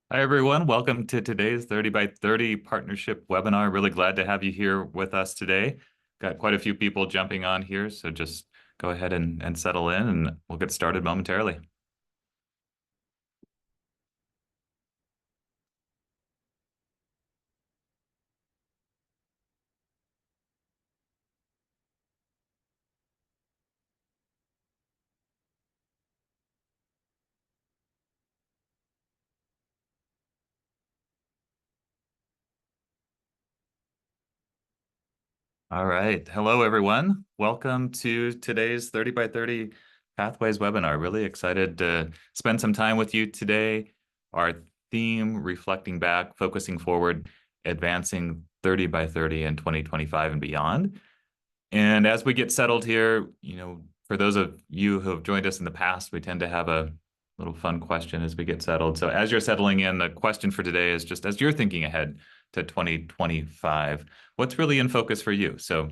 Hi, everyone. Welcome to today's 30 by 30 partnership webinar. Really glad to have you here with us today. Got quite a few people jumping on here, so just go ahead and settle in and we'll get started momentarily. All right. Hello, everyone. Welcome to today's 30 by 30 Pathways webinar. Really excited to spend some time with you today. Our theme, reflecting back, focusing forward, advancing 30 by 30 in 2025 and beyond. And as we get settled here, for those of you who have joined us in the past, we tend to have a little fun question as we get settled. So as you're settling in, the question for today is just as you're thinking ahead to 2025, what's really in focus for you? So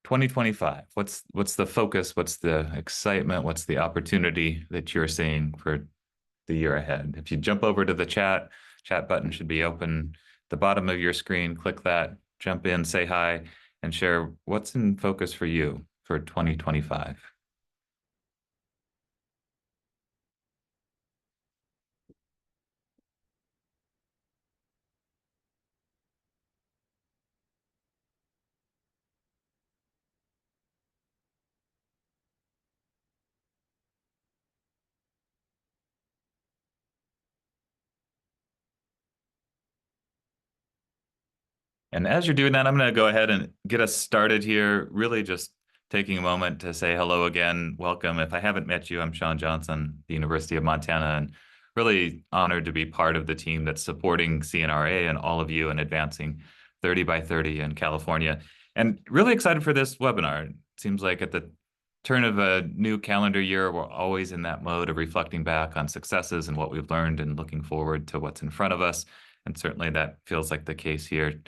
2025, what's the focus? What's the excitement? What's the opportunity that you're seeing for the year ahead? If you jump over to the chat button should be open at the bottom of your screen. Click that, jump in, say hi, and share what's in focus for you for 2025. And as you're doing that, I'm going to go ahead and get us started here. Really just taking a moment to say hello again. Welcome. If I haven't met you, I'm Sean Johnson, the University of Montana, and really honored to be part of the team that's supporting CNRA and all of you in advancing 30 by 30 in California. And really excited for this webinar. It seems like at the turn of a new calendar year, we're always in that mode of reflecting back on successes and what we've learned and looking forward to what's in front of us. And certainly that feels like the case here.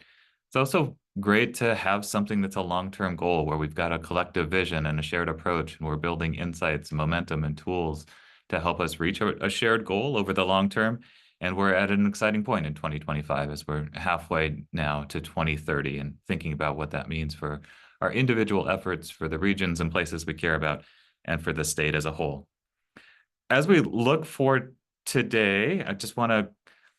It's also great to have something that's a long-term goal where we've got a collective vision and a shared approach, and we're building insights, momentum, and tools to help us reach a shared goal over the long term. And we're at an exciting point in 2025 as we're halfway now to 2030 and thinking about what that means for our individual efforts, for the regions and places we care about, and for the state as a whole. As we look for today, I just want to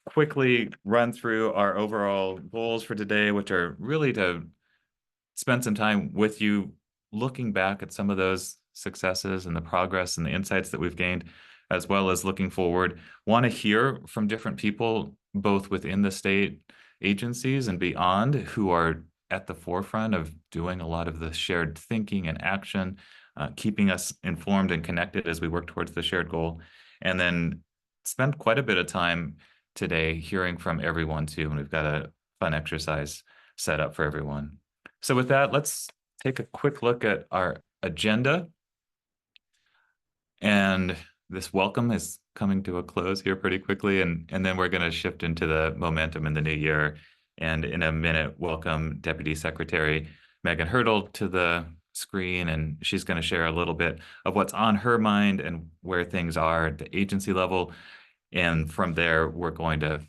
quickly run through our overall goals for today, which are really to spend some time with you looking back at some of those successes and the progress and the insights that we've gained, as well as looking forward. Want to hear from different people, both within the state agencies and beyond, who are at the forefront of doing a lot of the shared thinking and action, keeping us informed and connected as we work towards the shared goal. And then spend quite a bit of time today hearing from everyone too. And we've got a fun exercise set up for everyone. So with that, let's take a quick look at our agenda. And this welcome is coming to a close here pretty quickly. And then we're going to shift into the momentum in the new year. And in a minute, welcome Deputy Secretary Megan Hurdle to the screen. And she's going to share a little bit of what's on her mind and where things are at the agency level. And from there, we're going to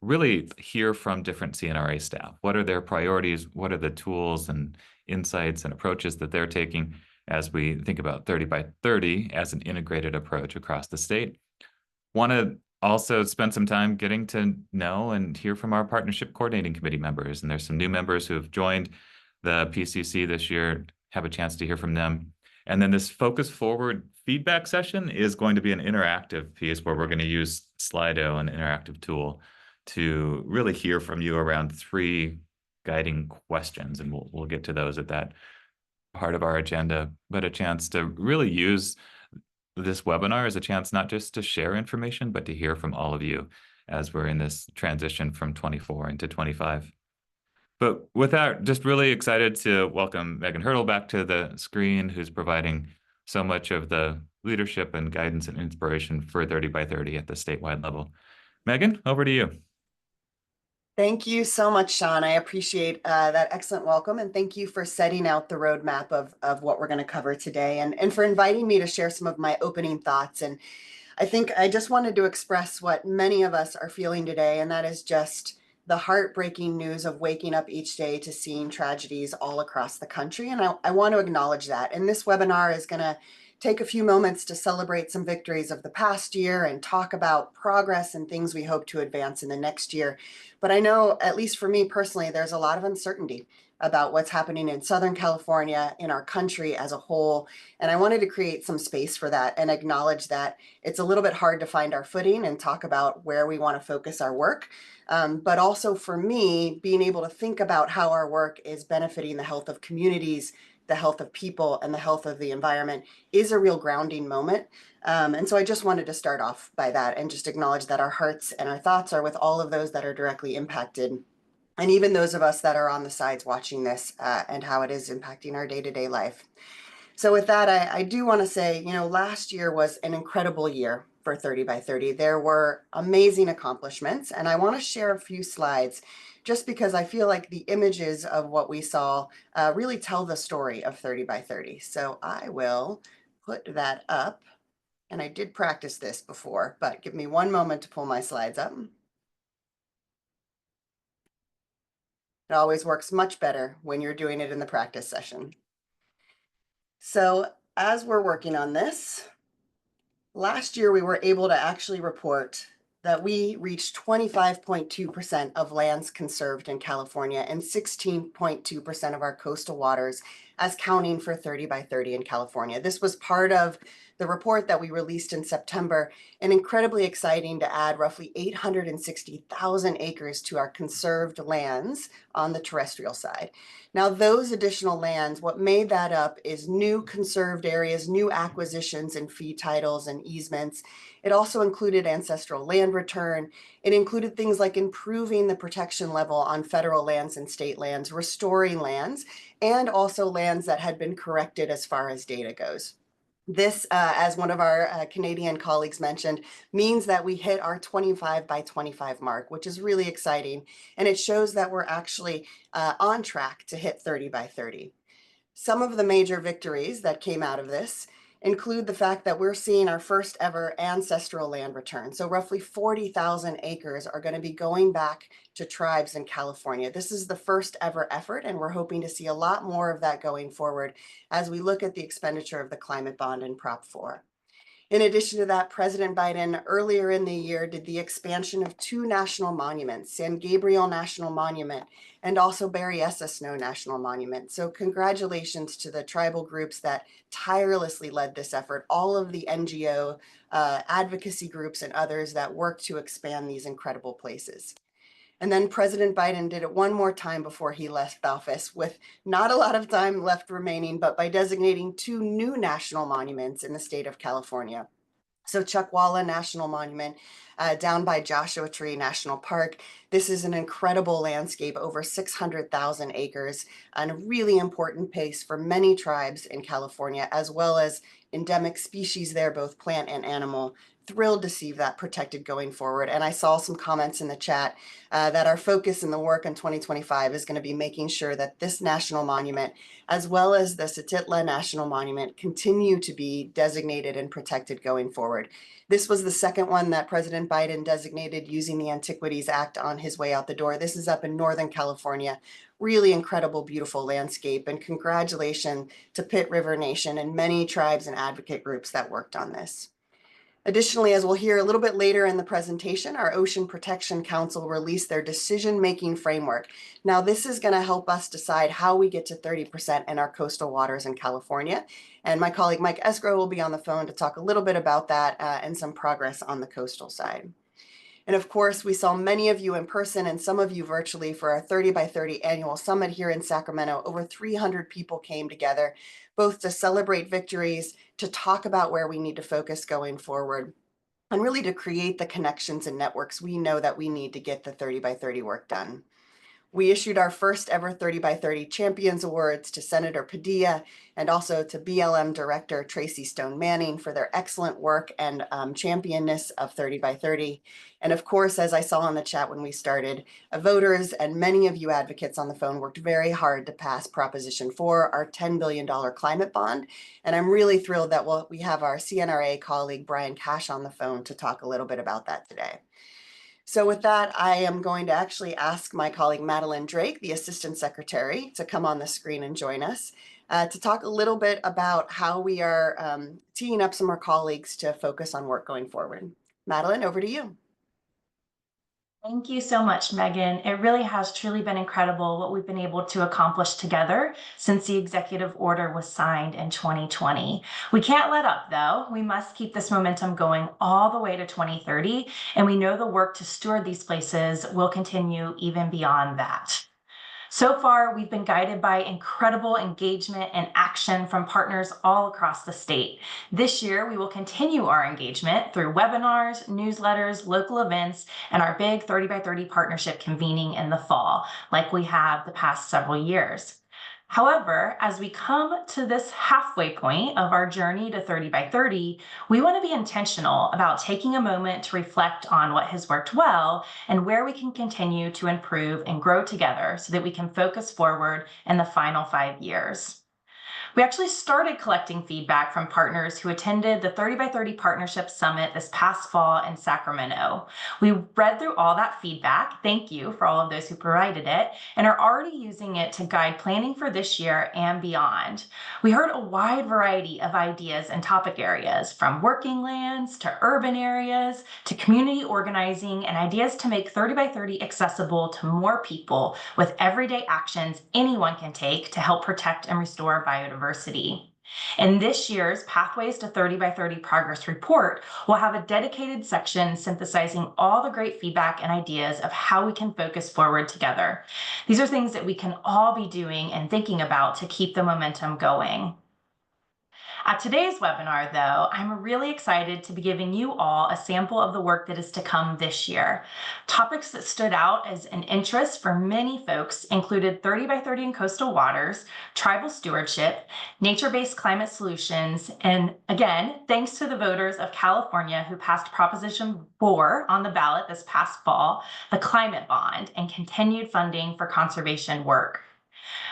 really hear from different CNRA staff. What are their priorities? What are the tools and insights and approaches that they're taking as we think about 30 by 30 as an integrated approach across the state? Want to also spend some time getting to know and hear from our partnership coordinating committee members. And there's some new members who have joined the PCC this year, have a chance to hear from them. And then this focus forward feedback session is going to be an interactive piece where we're going to use Slido, an interactive tool, to really hear from you around 3 guiding questions. And we'll get to those at that part of our agenda, but a chance to really use this webinar as a chance not just to share information, but to hear from all of you as we're in this transition from 24 into 25. But with that, just really excited to welcome Megan Hurdle back to the screen, who's providing so much of the leadership and guidance and inspiration for 30 by 30 at the statewide level. Megan, over to you. Thank you so much, Sean. I appreciate that excellent welcome, and thank you for setting out the roadmap of what we're going to cover today, and for inviting me to share some of my opening thoughts. And I think I just wanted to express what many of us are feeling today, and that is just the heartbreaking news of waking up each day to seeing tragedies all across the country. And I want to acknowledge that. And this webinar is going to take a few moments to celebrate some victories of the past year and talk about progress and things we hope to advance in the next year. But I know, at least for me personally, there's a lot of uncertainty about what's happening in Southern California, in our country as a whole. And I wanted to create some space for that and acknowledge that it's a little bit hard to find our footing and talk about where we want to focus our work. But also for me, being able to think about how our work is benefiting the health of communities, the health of people, and the health of the environment is a real grounding moment. And so I just wanted to start off by that and just acknowledge that our hearts and our thoughts are with all of those that are directly impacted, and even those of us that are on the sides watching this, and how it is impacting our day-to-day life. So with that, I do want to say, last year was an incredible year for 30 by 30. There were amazing accomplishments, and I want to share a few slides just because I feel like the images of what we saw really tell the story of 30 by 30. So I will put that up, and I did practice this before, but give me one moment to pull my slides up. It always works much better when you're doing it in the practice session. So as we're working on this, last year we were able to actually report that we reached 25.2% of lands conserved in California and 16.2% of our coastal waters as counting for 30 by 30 in California. This was part of the report that we released in September, and incredibly exciting to add roughly 860,000 acres to our conserved lands on the terrestrial side. Now, those additional lands, what made that up is new conserved areas, new acquisitions and fee titles and easements. It also included ancestral land return. It included things like improving the protection level on federal lands and state lands, restoring lands, and also lands that had been corrected as far as data goes. This, as one of our Canadian colleagues mentioned, means that we hit our 25 by 25 mark, which is really exciting. And it shows that we're actually on track to hit 30 by 30. Some of the major victories that came out of this include the fact that we're seeing our first ever ancestral land return. So roughly 40,000 acres are going to be going back to tribes in California. This is the first ever effort, and we're hoping to see a lot more of that going forward as we look at the expenditure of the climate bond in Prop 4. In addition to that, President Biden earlier in the year did the expansion of two national monuments, San Gabriel National Monument and also Berryessa Snow National Monument. So congratulations to the tribal groups that tirelessly led this effort, all of the NGO advocacy groups and others that work to expand these incredible places. And then President Biden did it one more time before he left office, with not a lot of time left remaining, but by designating two new national monuments in the state of California. So Chuckwalla National Monument down by Joshua Tree National Park. This is an incredible landscape, over 600,000 acres, and a really important place for many tribes in California, as well as endemic species there, both plant and animal. Thrilled to see that protected going forward. And I saw some comments in the chat that our focus in the work in 2025 is going to be making sure that this national monument, as well as the Satitla National Monument, continue to be designated and protected going forward. This was the second one that President Biden designated using the Antiquities Act on his way out the door. This is up in Northern California. Really incredible, beautiful landscape. And congratulations to Pitt River Nation and many tribes and advocate groups that worked on this. Additionally, as we'll hear a little bit later in the presentation, our Ocean Protection Council released their decision-making framework. Now, this is going to help us decide how we get to 30% in our coastal waters in California. And my colleague Mike Escrow will be on the phone to talk a little bit about that and some progress on the coastal side. And of course, we saw many of you in person and some of you virtually for our 30 by 30 annual summit here in Sacramento. Over 300 people came together, both to celebrate victories, to talk about where we need to focus going forward, and really to create the connections and networks we know that we need to get the 30 by 30 work done. We issued our first ever 30 by 30 Champions Awards to Senator Padilla and also to BLM Director Tracy Stone Manning for their excellent work and championness of 30 by 30. And of course, as I saw in the chat when we started, voters and many of you advocates on the phone worked very hard to pass Proposition 4, our $10 billion climate bond. And I'm really thrilled that we have our CNRA colleague, Brian Cash, on the phone to talk a little bit about that today. So with that, I am going to actually ask my colleague Madeline Drake, the Assistant Secretary, to come on the screen and join us to talk a little bit about how we are teeing up some of our colleagues to focus on work going forward. Madeline, over to you. Thank you so much, Megan. It really has truly been incredible what we've been able to accomplish together since the executive order was signed in 2020. We can't let up, though. We must keep this momentum going all the way to 2030, and we know the work to steward these places will continue even beyond that. So far, we've been guided by incredible engagement and action from partners all across the state. This year, we will continue our engagement through webinars, newsletters, local events, and our big 30 by 30 partnership convening in the fall, like we have the past several years. However, as we come to this halfway point of our journey to 30 by 30, we want to be intentional about taking a moment to reflect on what has worked well and where we can continue to improve and grow together so that we can focus forward in the final 5 years. We actually started collecting feedback from partners who attended the 30 by 30 Partnership Summit this past fall in Sacramento. We read through all that feedback, thank you for all of those who provided it, and are already using it to guide planning for this year and beyond. We heard a wide variety of ideas and topic areas, from working lands to urban areas to community organizing, and ideas to make 30 by 30 accessible to more people with everyday actions anyone can take to help protect and restore biodiversity. In this year's Pathways to 30 by 30 Progress Report, we'll have a dedicated section synthesizing all the great feedback and ideas of how we can focus forward together. These are things that we can all be doing and thinking about to keep the momentum going. At today's webinar, though, I'm really excited to be giving you all a sample of the work that is to come this year. Topics that stood out as an interest for many folks included 30 by 30 in coastal waters, tribal stewardship, nature-based climate solutions, and again, thanks to the voters of California who passed Proposition 4 on the ballot this past fall, the climate bond, and continued funding for conservation work.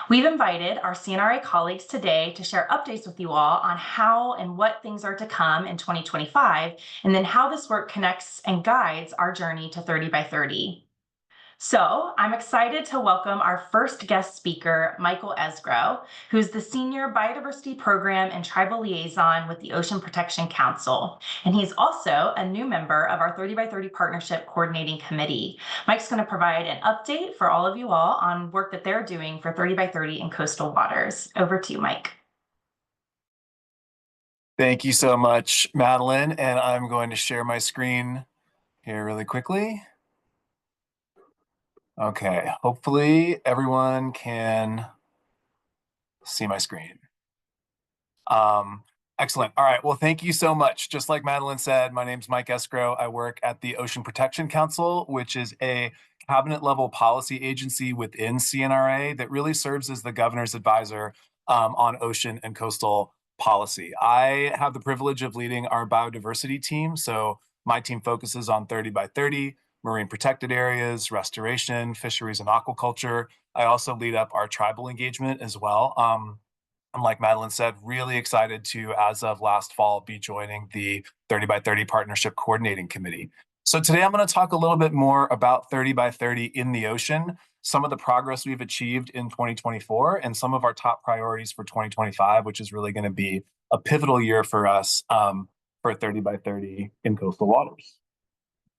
We've invited our CNRA colleagues today to share updates with you all on how and what things are to come in 2025, and then how this work connects and guides our journey to 30 by 30. So I'm excited to welcome our first guest speaker, Michael Esgro, who's the Senior Biodiversity Program and Tribal Liaison with the Ocean Protection Council. And he's also a new member of our 30 by 30 Partnership Coordinating Committee. Mike's going to provide an update for all of you all on work that they're doing for 30 by 30 in coastal waters. Over to you, Mike. Thank you so much, Madeline. And I'm going to share my screen here really quickly. Okay, hopefully everyone can see my screen. Excellent. All right, well, thank you so much. Just like Madeline said, my name's Mike Esgro. I work at the Ocean Protection Council, which is a cabinet level policy agency within CNRA that really serves as the governor's advisor on ocean and coastal policy. I have the privilege of leading our biodiversity team. So my team focuses on 30 by 30, marine protected areas, restoration, fisheries, and aquaculture. I also lead up our tribal engagement as well. And like Madeline said, really excited to, as of last fall, be joining the 30 by 30 Partnership Coordinating Committee. So today I'm going to talk a little bit more about 30 by 30 in the ocean, some of the progress we've achieved in 2024, and some of our top priorities for 2025, which is really going to be a pivotal year for us for 30 by 30 in coastal waters.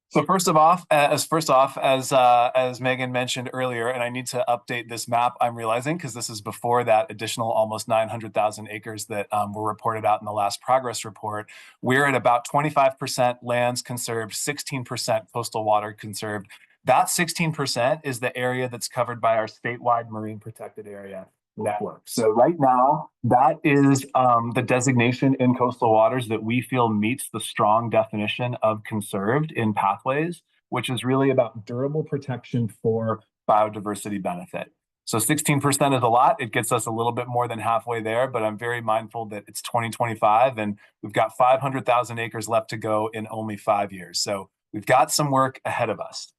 So first off, as Megan mentioned earlier, and I need to update this map, I'm realizing, because this is before that additional almost 900,000 acres that were reported out in the last progress report. We're at about 25% lands conserved, 16% coastal water conserved. That 16% is the area that's covered by our statewide marine protected area network. So right now, that is the designation in coastal waters that we feel meets the strong definition of conserved in Pathways, which is really about durable protection for biodiversity benefit. So 16% is a lot. It gets us a little bit more than halfway there, but I'm very mindful that it's 2025 and we've got 500,000 acres left to go in only 5 years. So we've got some work ahead of us.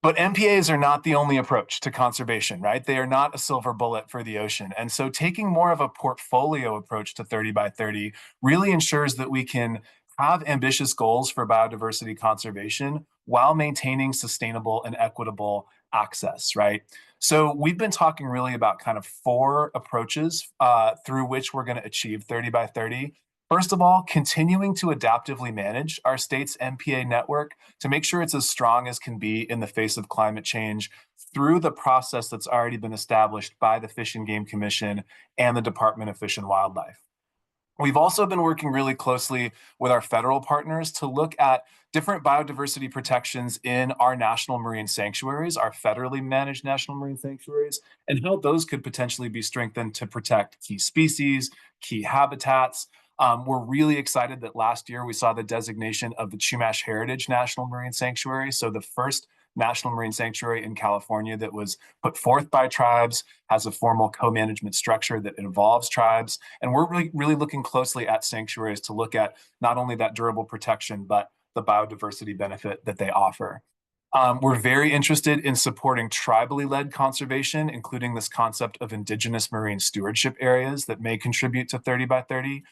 But MPAs are not the only approach to conservation, right? They are not a silver bullet for the ocean. And so taking more of a portfolio approach to 30 by 30 really ensures that we can have ambitious goals for biodiversity conservation while maintaining sustainable and equitable access, right? So we've been talking really about kind of 4 approaches through which we're going to achieve 30 by 30. First of all, continuing to adaptively manage our state's MPA network to make sure it's as strong as can be in the face of climate change through the process that's already been established by the Fish and Game Commission and the Department of Fish and Wildlife. We've also been working really closely with our federal partners to look at different biodiversity protections in our national marine sanctuaries, our federally managed national marine sanctuaries, and how those could potentially be strengthened to protect key species, key habitats. We're really excited that last year we saw the designation of the Chumash Heritage National Marine Sanctuary. So the first national marine sanctuary in California that was put forth by tribes, has a formal co-management structure that involves tribes. And we're really looking closely at sanctuaries to look at not only that durable protection, but the biodiversity benefit that they offer. We're very interested in supporting tribally led conservation, including this concept of indigenous marine stewardship areas that may contribute to 30 by 30.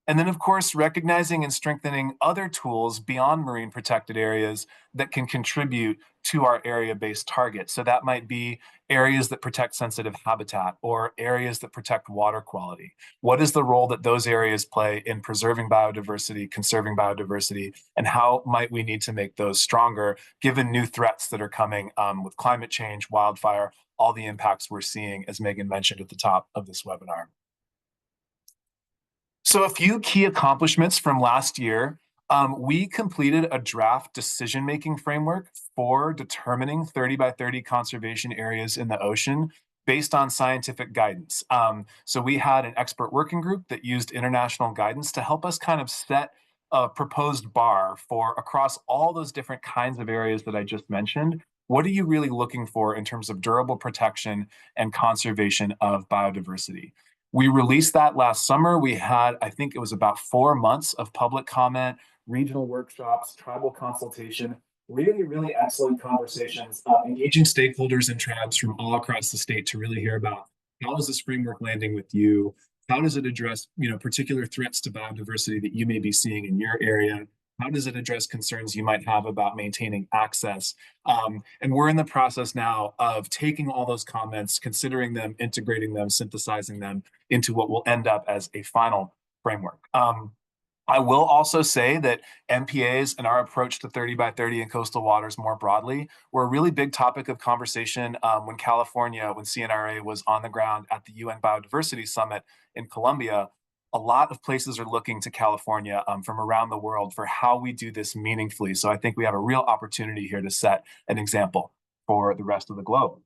And then, of course, recognizing and strengthening other tools beyond marine protected areas that can contribute to our area-based targets. So that might be areas that protect sensitive habitat or areas that protect water quality. What is the role that those areas play in preserving biodiversity, conserving biodiversity, and how might we need to make those stronger given new threats that are coming with climate change, wildfire, all the impacts we're seeing, as Megan mentioned at the top of this webinar. So a few key accomplishments from last year. We completed a draft decision-making framework for determining 30 by 30 conservation areas in the ocean based on scientific guidance. So we had an expert working group that used international guidance to help us kind of set a proposed bar for across all those different kinds of areas that I just mentioned. What are you really looking for in terms of durable protection and conservation of biodiversity? We released that last summer. We had, I think it was about 4 months of public comment, regional workshops, tribal consultation, really excellent conversations, engaging stakeholders and tribes from all across the state to really hear about how is this framework landing with you? How does it address, particular threats to biodiversity that you may be seeing in your area? How does it address concerns you might have about maintaining access? And we're in the process now of taking all those comments, considering them, integrating them, synthesizing them into what will end up as a final framework. I will also say that MPAs and our approach to 30 by 30 in coastal waters more broadly were a really big topic of conversation when CNRA was on the ground at the UN Biodiversity Summit in Colombia. A lot of places are looking to California from around the world for how we do this meaningfully. So I think we have a real opportunity here to set an example for the rest of the globe.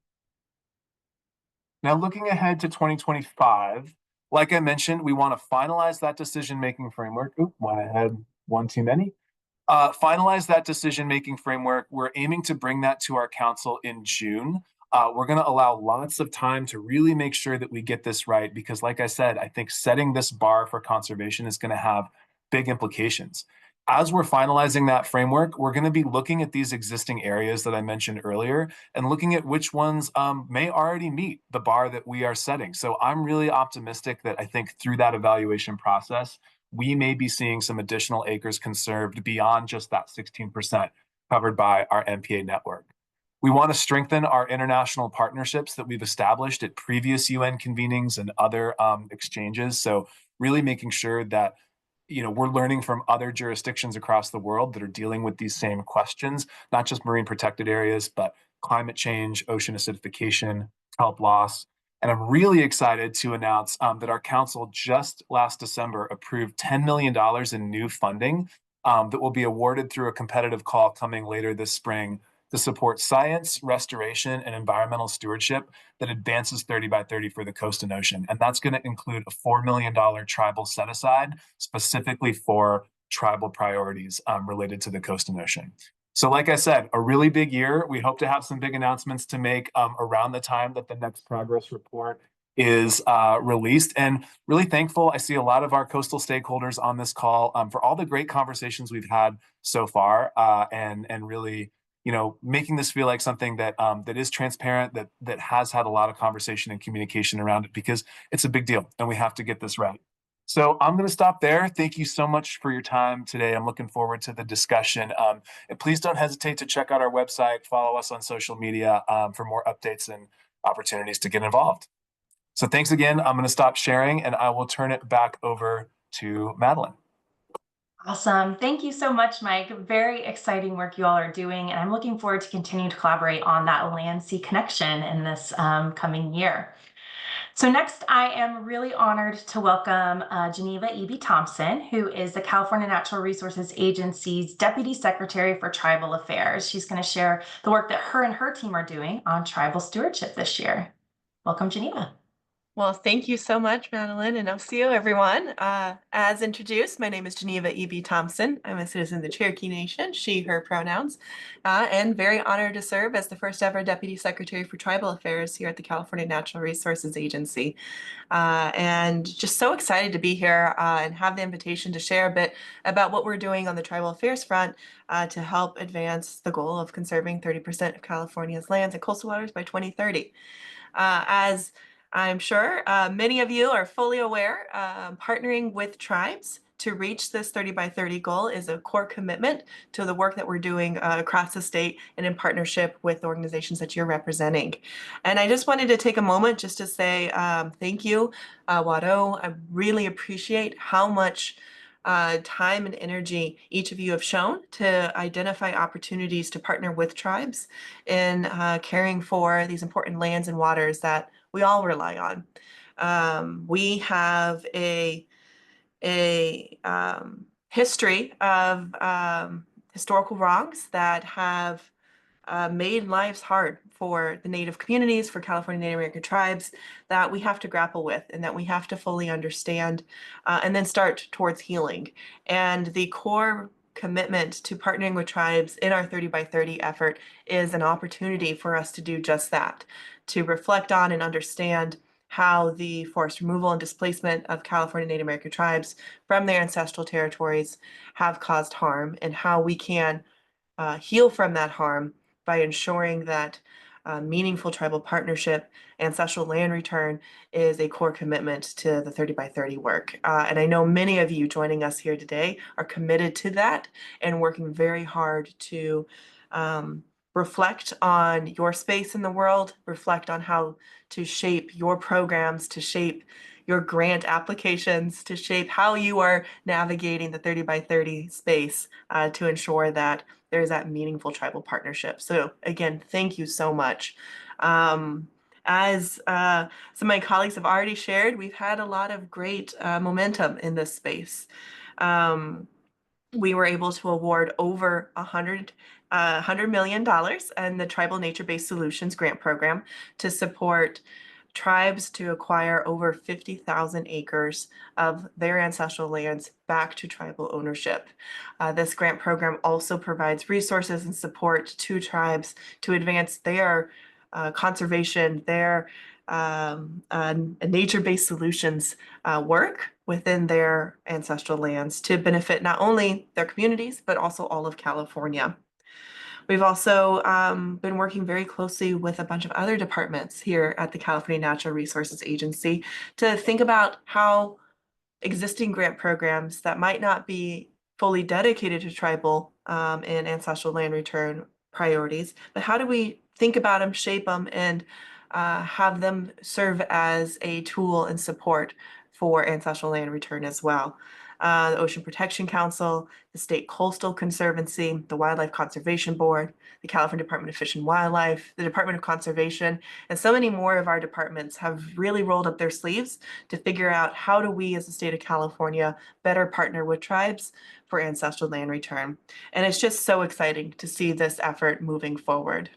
Now, looking ahead to 2025, like I mentioned, we want to finalize that decision-making framework. Oop, went ahead one too many. Finalize that decision-making framework. We're aiming to bring that to our council in June. We're going to allow lots of time to really make sure that we get this right, because like I said, I think setting this bar for conservation is going to have big implications. As we're finalizing that framework, we're going to be looking at these existing areas that I mentioned earlier and looking at which ones may already meet the bar that we are setting. So I'm really optimistic that I think through that evaluation process, we may be seeing some additional acres conserved beyond just that 16% covered by our MPA network. We want to strengthen our international partnerships that we've established at previous UN convenings and other exchanges. So really making sure that we're learning from other jurisdictions across the world that are dealing with these same questions, not just marine protected areas, but climate change, ocean acidification, kelp loss. And I'm really excited to announce that our council just last December approved $10 million in new funding that will be awarded through a competitive call coming later this spring to support science, restoration, and environmental stewardship that advances 30 by 30 for the coast and ocean. And that's going to include a $4 million tribal set aside specifically for tribal priorities related to the coast and ocean. So like I said, a really big year. We hope to have some big announcements to make around the time that the next progress report is released. And really thankful. I see a lot of our coastal stakeholders on this call for all the great conversations we've had so far, and really, making this feel like something that that is transparent, that has had a lot of conversation and communication around it, because it's a big deal and we have to get this right. So I'm going to stop there. Thank you so much for your time today. I'm looking forward to the discussion. And please don't hesitate to check out our website, follow us on social media for more updates and opportunities to get involved. So thanks again. I'm going to stop sharing and I will turn it back over to Madeline. Awesome. Thank you so much, Mike. Very exciting work you all are doing. And I'm looking forward to continuing to collaborate on that land-sea connection in this coming year. So next, I am really honored to welcome Geneva E.B. Thompson, who is the California Natural Resources Agency's Deputy Secretary for Tribal Affairs. She's going to share the work that her and her team are doing on tribal stewardship this year. Welcome, Geneva. Well, thank you so much, Madeline, and Osio, everyone. As introduced, my name is Geneva E.B. Thompson. I'm a citizen of the Cherokee Nation, she, her pronouns, and very honored to serve as the first ever Deputy Secretary for Tribal Affairs here at the California Natural Resources Agency. And just so excited to be here and have the invitation to share a bit about what we're doing on the tribal affairs front to help advance the goal of conserving 30% of California's lands and coastal waters by 2030. As I'm sure many of you are fully aware, partnering with tribes to reach this 30 by 30 goal is a core commitment to the work that we're doing across the state and in partnership with organizations that you're representing. And I just wanted to take a moment just to say thank you, Wado. I really appreciate how much time and energy each of you have shown to identify opportunities to partner with tribes in caring for these important lands and waters that we all rely on. We have a history of historical wrongs that have made lives hard for the Native communities, for California Native American tribes, that we have to grapple with and that we have to fully understand and then start towards healing. And the core commitment to partnering with tribes in our 30 by 30 effort is an opportunity for us to do just that, to reflect on and understand how the forced removal and displacement of California Native American tribes from their ancestral territories have caused harm, and how we can heal from that harm by ensuring that meaningful tribal partnership, ancestral land return is a core commitment to the 30 by 30 work. And I know many of you joining us here today are committed to that and working very hard to reflect on your space in the world, reflect on how to shape your programs, to shape your grant applications, to shape how you are navigating the 30 by 30 space to ensure that there's that meaningful tribal partnership. So again, thank you so much. As some of my colleagues have already shared, we've had a lot of great momentum in this space. We were able to award over $100 million in the Tribal Nature-Based Solutions Grant Program to support tribes to acquire over 50,000 acres of their ancestral lands back to tribal ownership. This grant program also provides resources and support to tribes to advance their conservation, their nature-based solutions work within their ancestral lands to benefit not only their communities, but also all of California. We've also been working very closely with a bunch of other departments here at the California Natural Resources Agency to think about how existing grant programs that might not be fully dedicated to tribal and ancestral land return priorities, but how do we think about them, shape them, and have them serve as a tool and support for ancestral land return as well. The Ocean Protection Council, the State Coastal Conservancy, the Wildlife Conservation Board, the California Department of Fish and Wildlife, the Department of Conservation, and so many more of our departments have really rolled up their sleeves to figure out how do we as the state of California better partner with tribes for ancestral land return. And it's just so exciting to see this effort moving forward.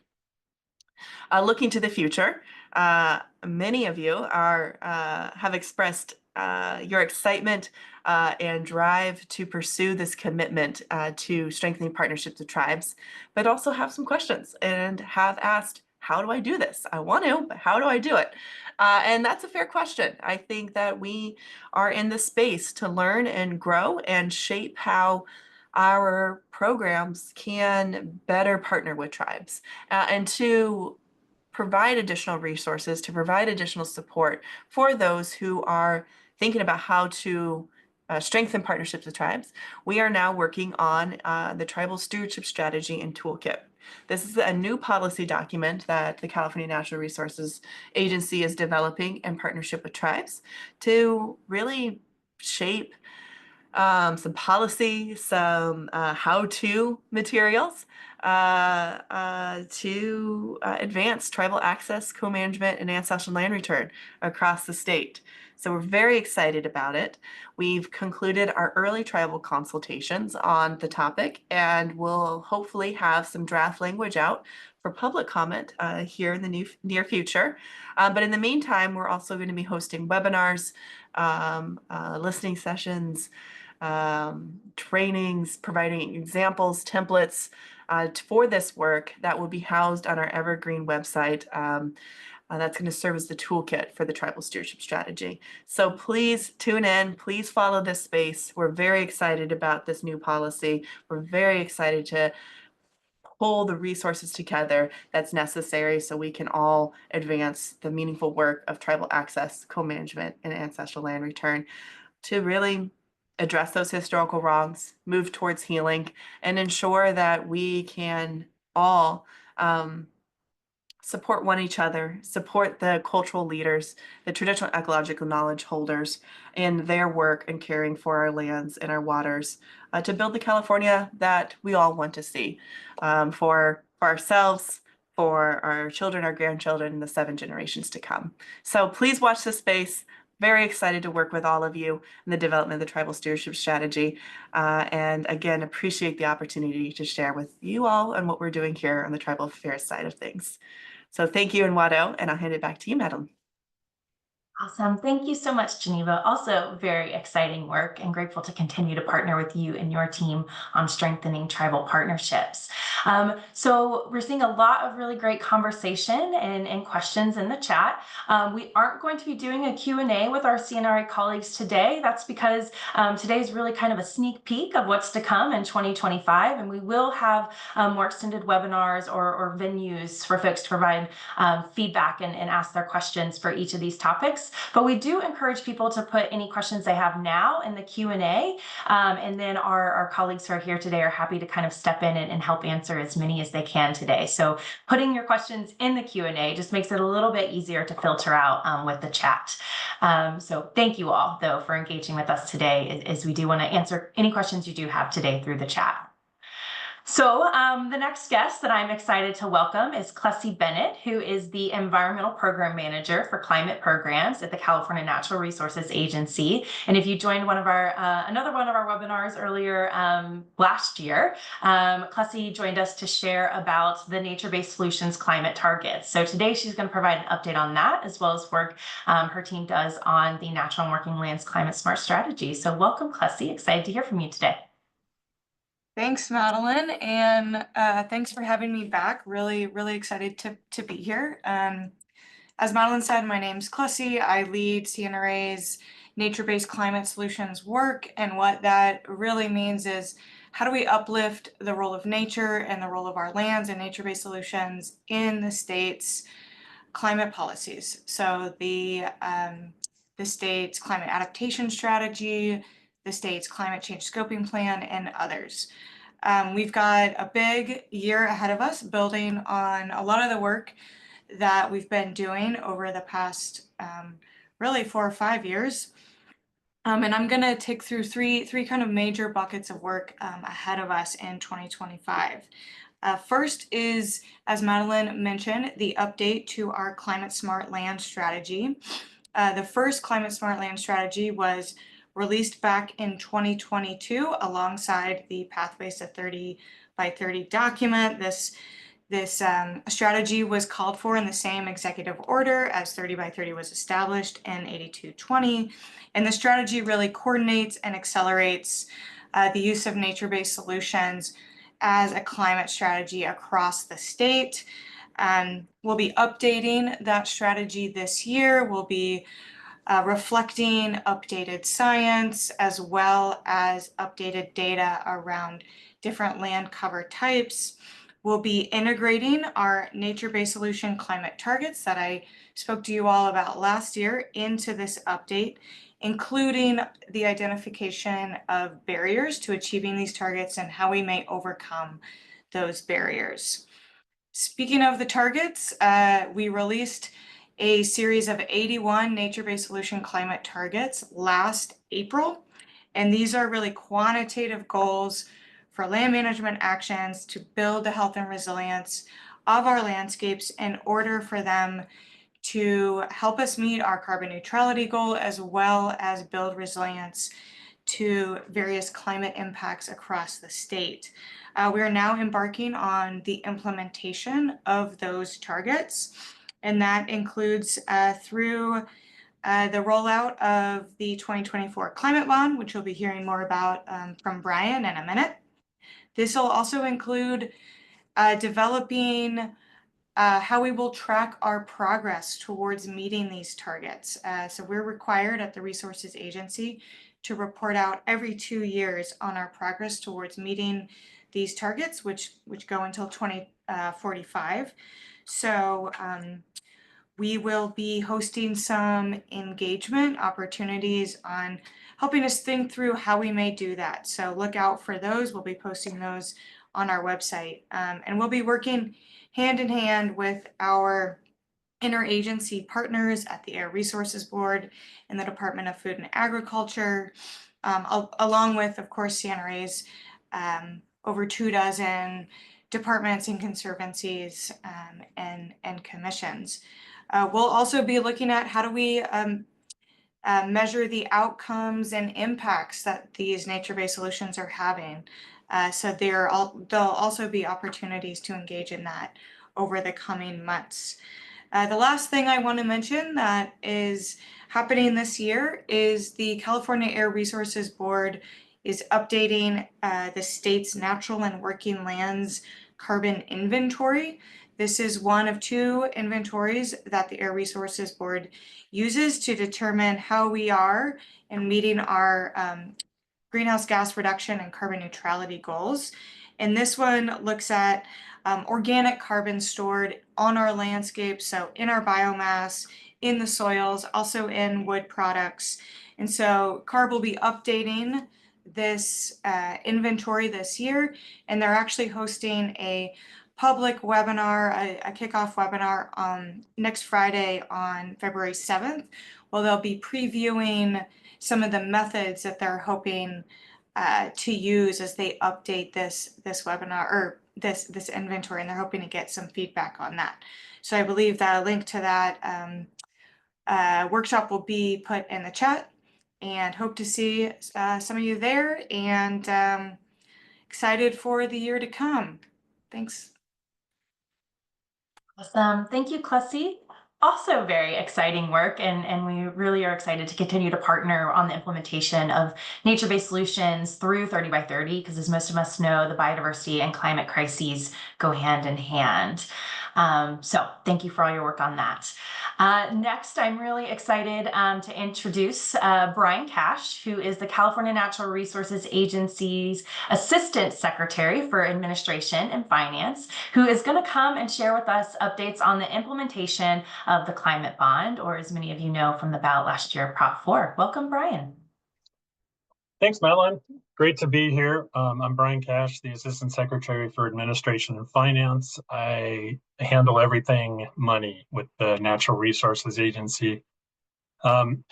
Looking to the future, many of you have expressed your excitement and drive to pursue this commitment to strengthening partnerships with tribes, but also have some questions and have asked, how do I do this? I want to, but how do I do it? And that's a fair question. I think that we are in the space to learn and grow and shape how our programs can better partner with tribes and to provide additional resources, to provide additional support for those who are thinking about how to strengthen partnerships with tribes. We are now working on the Tribal Stewardship Strategy and Toolkit. This is a new policy document that the California Natural Resources Agency is developing in partnership with tribes to really shape some policy, some how-to materials to advance tribal access, co-management, and ancestral land return across the state. So we're very excited about it. We've concluded our early tribal consultations on the topic, and we'll hopefully have some draft language out for public comment here in the near future. But in the meantime, we're also going to be hosting webinars, listening sessions, trainings, providing examples, templates for this work that will be housed on our Evergreen website. That's going to serve as the toolkit for the Tribal Stewardship Strategy. So please tune in, please follow this space. We're very excited about this new policy. We're very excited to pull the resources together that's necessary so we can all advance the meaningful work of tribal access, co-management, and ancestral land return to really address those historical wrongs, move towards healing, and ensure that we can all support each other, support the cultural leaders, the traditional ecological knowledge holders in their work in caring for our lands and our waters to build the California that we all want to see for ourselves, for our children, our grandchildren, and the 7 generations to come. So please watch this space. Very excited to work with all of you in the development of the Tribal Stewardship Strategy. And again, appreciate the opportunity to share with you all and what we're doing here on the tribal affairs side of things. So thank you, Nwado, and I'll hand it back to you, Madeline. Awesome. Thank you so much, Geneva. Also very exciting work and grateful to continue to partner with you and your team on strengthening tribal partnerships. So we're seeing a lot of really great conversation and questions in the chat. We aren't going to be doing a Q&A with our CNRA colleagues today. That's because today is really kind of a sneak peek of what's to come in 2025. And we will have more extended webinars or venues for folks to provide feedback and ask their questions for each of these topics. But we do encourage people to put any questions they have now in the Q&A, and then our colleagues who are here today are happy to kind of step in and help answer as many as they can today. So putting your questions in the Q&A just makes it a little bit easier to filter out with the chat. So thank you all, though, for engaging with us today, as we do want to answer any questions you do have today through the chat. So the next guest that I'm excited to welcome is Clessie Bennett, who is the Environmental Program Manager for Climate Programs at the California Natural Resources Agency. And if you joined another one of our webinars earlier last year, Clessie joined us to share about the Nature-Based Solutions climate targets. So today she's going to provide an update on that, as well as work her team does on the Natural and Working Lands Climate Smart Strategy. So welcome, Clessie. Excited to hear from you today. Thanks, Madeline, and thanks for having me back. Really, really excited to be here. As Madeline said, my name's Clessie. I lead CNRA's nature-based climate solutions work, and what that really means is how do we uplift the role of nature and the role of our lands and nature-based solutions in the state's climate policies. So the state's climate adaptation strategy, the state's climate change scoping plan, and others. We've got a big year ahead of us building on a lot of the work that we've been doing over the past really 4 or 5 years. And I'm going to take through three kind of major buckets of work ahead of us in 2025. First is, as Madeline mentioned, the update to our Climate Smart Land Strategy. The first Climate Smart Land Strategy was released back in 2022 alongside the Pathways to 30 by 30 document. This This strategy was called for in the same executive order as 30 by 30 was established in 8220. And the strategy really coordinates and accelerates the use of nature-based solutions as a climate strategy across the state. We'll be updating that strategy this year. We'll be reflecting updated science as well as updated data around different land cover types. We'll be integrating our nature-based solution climate targets that I spoke to you all about last year into this update, including the identification of barriers to achieving these targets and how we may overcome those barriers. Speaking of the targets, we released a series of 81 nature-based solution climate targets last April, and these are really quantitative goals for land management actions to build the health and resilience of our landscapes in order for them to help us meet our carbon neutrality goal, as well as build resilience to various climate impacts across the state. We are now embarking on the implementation of those targets, and that includes through the rollout of the 2024 climate bond, which you'll be hearing more about from Brian in a minute. This will also include developing how we will track our progress towards meeting these targets. So we're required at the Resources Agency to report out every 2 years on our progress towards meeting these targets, which go until 2045. So we will be hosting some engagement opportunities on helping us think through how we may do that. So look out for those. We'll be posting those on our website. And we'll be working hand in hand with our interagency partners at the Air Resources Board and the Department of Food and Agriculture, along with, of course, CNRA's over 24 departments and conservancies and commissions. We'll also be looking at how do we measure the outcomes and impacts that these nature-based solutions are having. So there'll also be opportunities to engage in that over the coming months. The last thing I want to mention that is happening this year is the California Air Resources Board is updating the state's natural and working lands carbon inventory. This is one of 2 inventories that the Air Resources Board uses to determine how we are in meeting our greenhouse gas reduction and carbon neutrality goals. And this one looks at organic carbon stored on our landscape, so in our biomass, in the soils, also in wood products. And so CARB will be updating this inventory this year, and they're actually hosting a public webinar, a kickoff webinar on next Friday on February 7th, where they'll be previewing some of the methods that they're hoping to use as they update this webinar or this inventory, and they're hoping to get some feedback on that. So I believe that a link to that workshop will be put in the chat, and hope to see some of you there, and excited for the year to come. Thanks. Awesome. Thank you, Clussy. Also very exciting work, and we really are excited to continue to partner on the implementation of nature-based solutions through 30 by 30, because as most of us know, the biodiversity and climate crises go hand in hand. So thank you for all your work on that. Next, I'm really excited to introduce Brian Cash, who is the California Natural Resources Agency's Assistant Secretary for Administration and Finance, who is going to come and share with us updates on the implementation of the climate bond, or as many of you know from the ballot last year, Prop 4. Welcome, Brian. Thanks, Madeline. Great to be here. I'm Brian Cash, the Assistant Secretary for Administration and Finance. I handle everything money with the Natural Resources Agency. The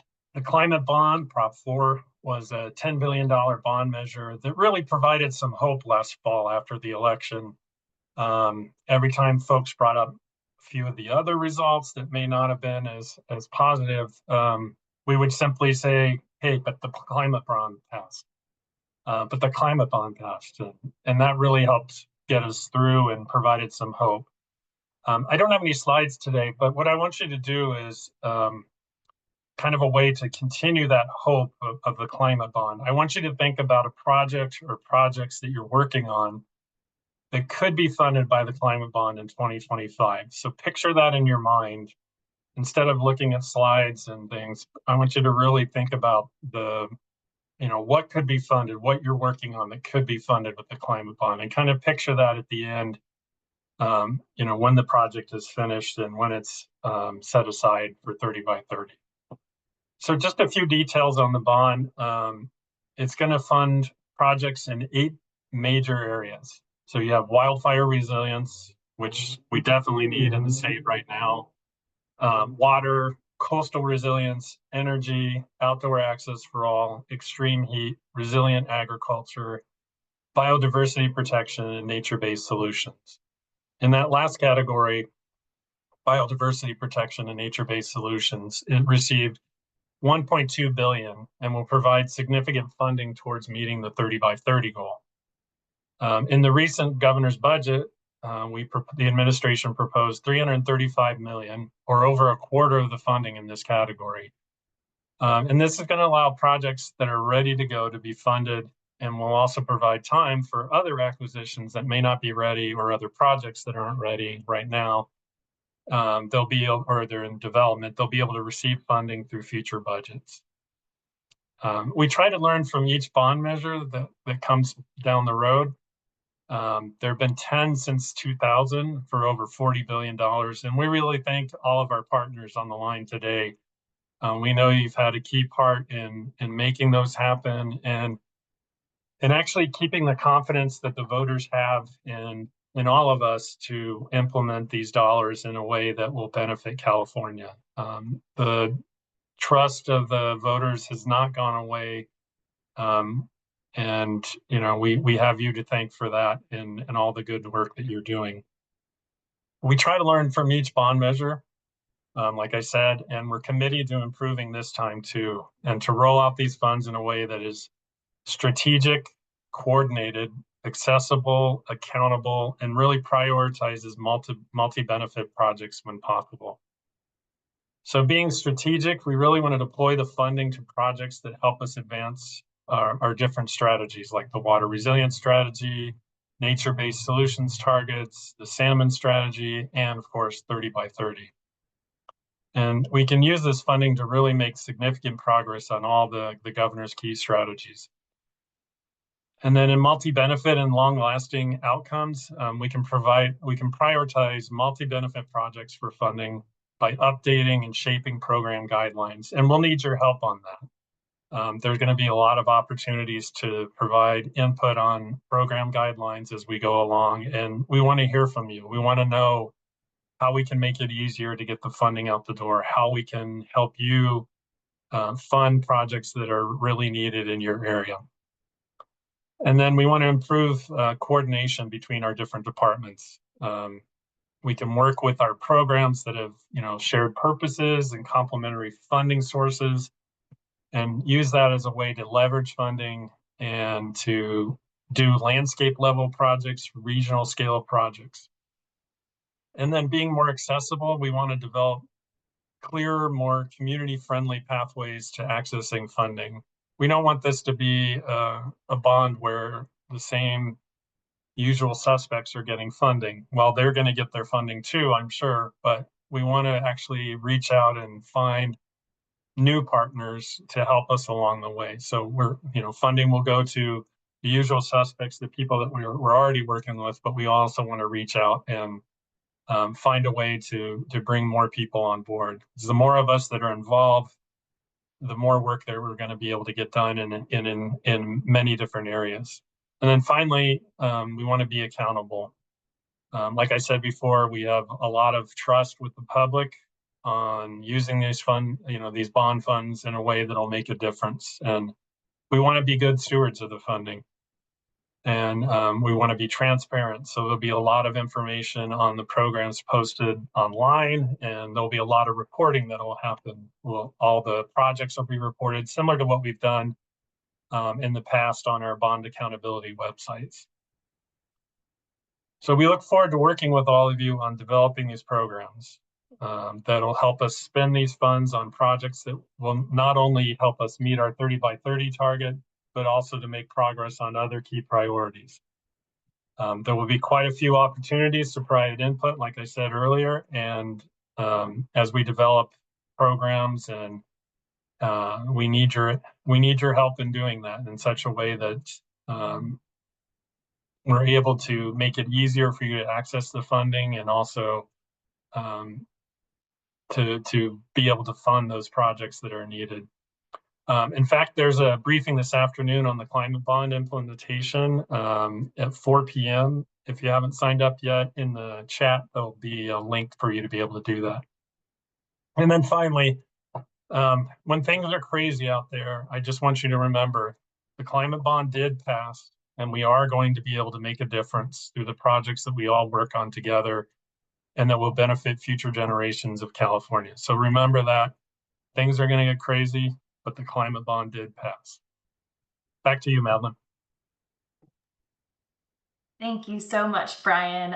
climate bond, Prop 4, was a $10 billion bond measure that really provided some hope last fall after the election. Every time folks brought up a few of the other results that may not have been as positive, we would simply say, hey, but the climate bond passed. And that really helped get us through and provided some hope. I don't have any slides today, but what I want you to do is kind of a way to continue that hope of the climate bond. I want you to think about a project or projects that you're working on that could be funded by the climate bond in 2025. So picture that in your mind. Instead of looking at slides and things, I want you to really think about what could be funded, what you're working on that could be funded with the climate bond, and kind of picture that at the end, when the project is finished and when it's set aside for 30 by 30. So just a few details on the bond. It's going to fund projects in 8 major areas. So you have wildfire resilience, which we definitely need in the state right now, water, coastal resilience, energy, outdoor access for all, extreme heat, resilient agriculture, biodiversity protection, and nature-based solutions. In that last category, biodiversity protection and nature-based solutions, it received $1.2 billion and will provide significant funding towards meeting the 30 by 30 goal. In the recent governor's budget, the administration proposed $335 million, or over a quarter of the funding in this category. And this is going to allow projects that are ready to go to be funded, and will also provide time for other acquisitions that may not be ready, or other projects that aren't ready right now. They're in development, they'll be able to receive funding through future budgets. We try to learn from each bond measure that comes down the road. There have been 10 since 2000 for over $40 billion. And we really thank all of our partners on the line today. We know you've had a key part in making those happen, and actually keeping the confidence that the voters have in all of us to implement these dollars in a way that will benefit California. The trust of the voters has not gone away. And we have you to thank for that and all the good work that you're doing. We try to learn from each bond measure, like I said, and we're committed to improving this time too, and to roll out these funds in a way that is strategic, coordinated, accessible, accountable, and really prioritizes multi-benefit projects when possible. So being strategic, we really want to deploy the funding to projects that help us advance our different strategies, like the water resilience strategy, nature-based solutions targets, the salmon strategy, and of course, 30 by 30. And we can use this funding to really make significant progress on all the governor's key strategies. And then in multi-benefit and long-lasting outcomes, we can prioritize multi-benefit projects for funding by updating and shaping program guidelines. And we'll need your help on that. There's going to be a lot of opportunities to provide input on program guidelines as we go along. And we want to hear from you. We want to know how we can make it easier to get the funding out the door, how we can help you fund projects that are really needed in your area. And then we want to improve coordination between our different departments. We can work with our programs that have, shared purposes and complementary funding sources, and use that as a way to leverage funding and to do landscape level projects, regional scale projects. And then being more accessible, we want to develop clearer, more community-friendly pathways to accessing funding. We don't want this to be a bond where the same usual suspects are getting funding. Well, they're going to get their funding too, I'm sure, but we want to actually reach out and find new partners to help us along the way. So funding will go to the usual suspects, the people that we're already working with, but we also want to reach out and find a way to bring more people on board. So the more of us that are involved, the more work that we're going to be able to get done in many different areas. And then finally, we want to be accountable. Like I said before, we have a lot of trust with the public on using these bond funds in a way that'll make a difference. And we want to be good stewards of the funding. And we want to be transparent. So there'll be a lot of information on the programs posted online, and there'll be a lot of reporting that will happen. All the projects will be reported, similar to what we've done in the past on our bond accountability websites. So we look forward to working with all of you on developing these programs that'll help us spend these funds on projects that will not only help us meet our 30 by 30 target, but also to make progress on other key priorities. There will be quite a few opportunities to provide input, like I said earlier, and as we develop programs, and we need your help in doing that in such a way that we're able to make it easier for you to access the funding, and also to be able to fund those projects that are needed. In fact, there's a briefing this afternoon on the climate bond implementation at 4 p.m. If you haven't signed up yet, in the chat, there'll be a link for you to be able to do that. And then finally, when things are crazy out there, I just want you to remember the climate bond did pass, and we are going to be able to make a difference through the projects that we all work on together, and that will benefit future generations of California. So remember that things are going to get crazy, but the climate bond did pass. Back to you, Madeline. Thank you so much, Brian.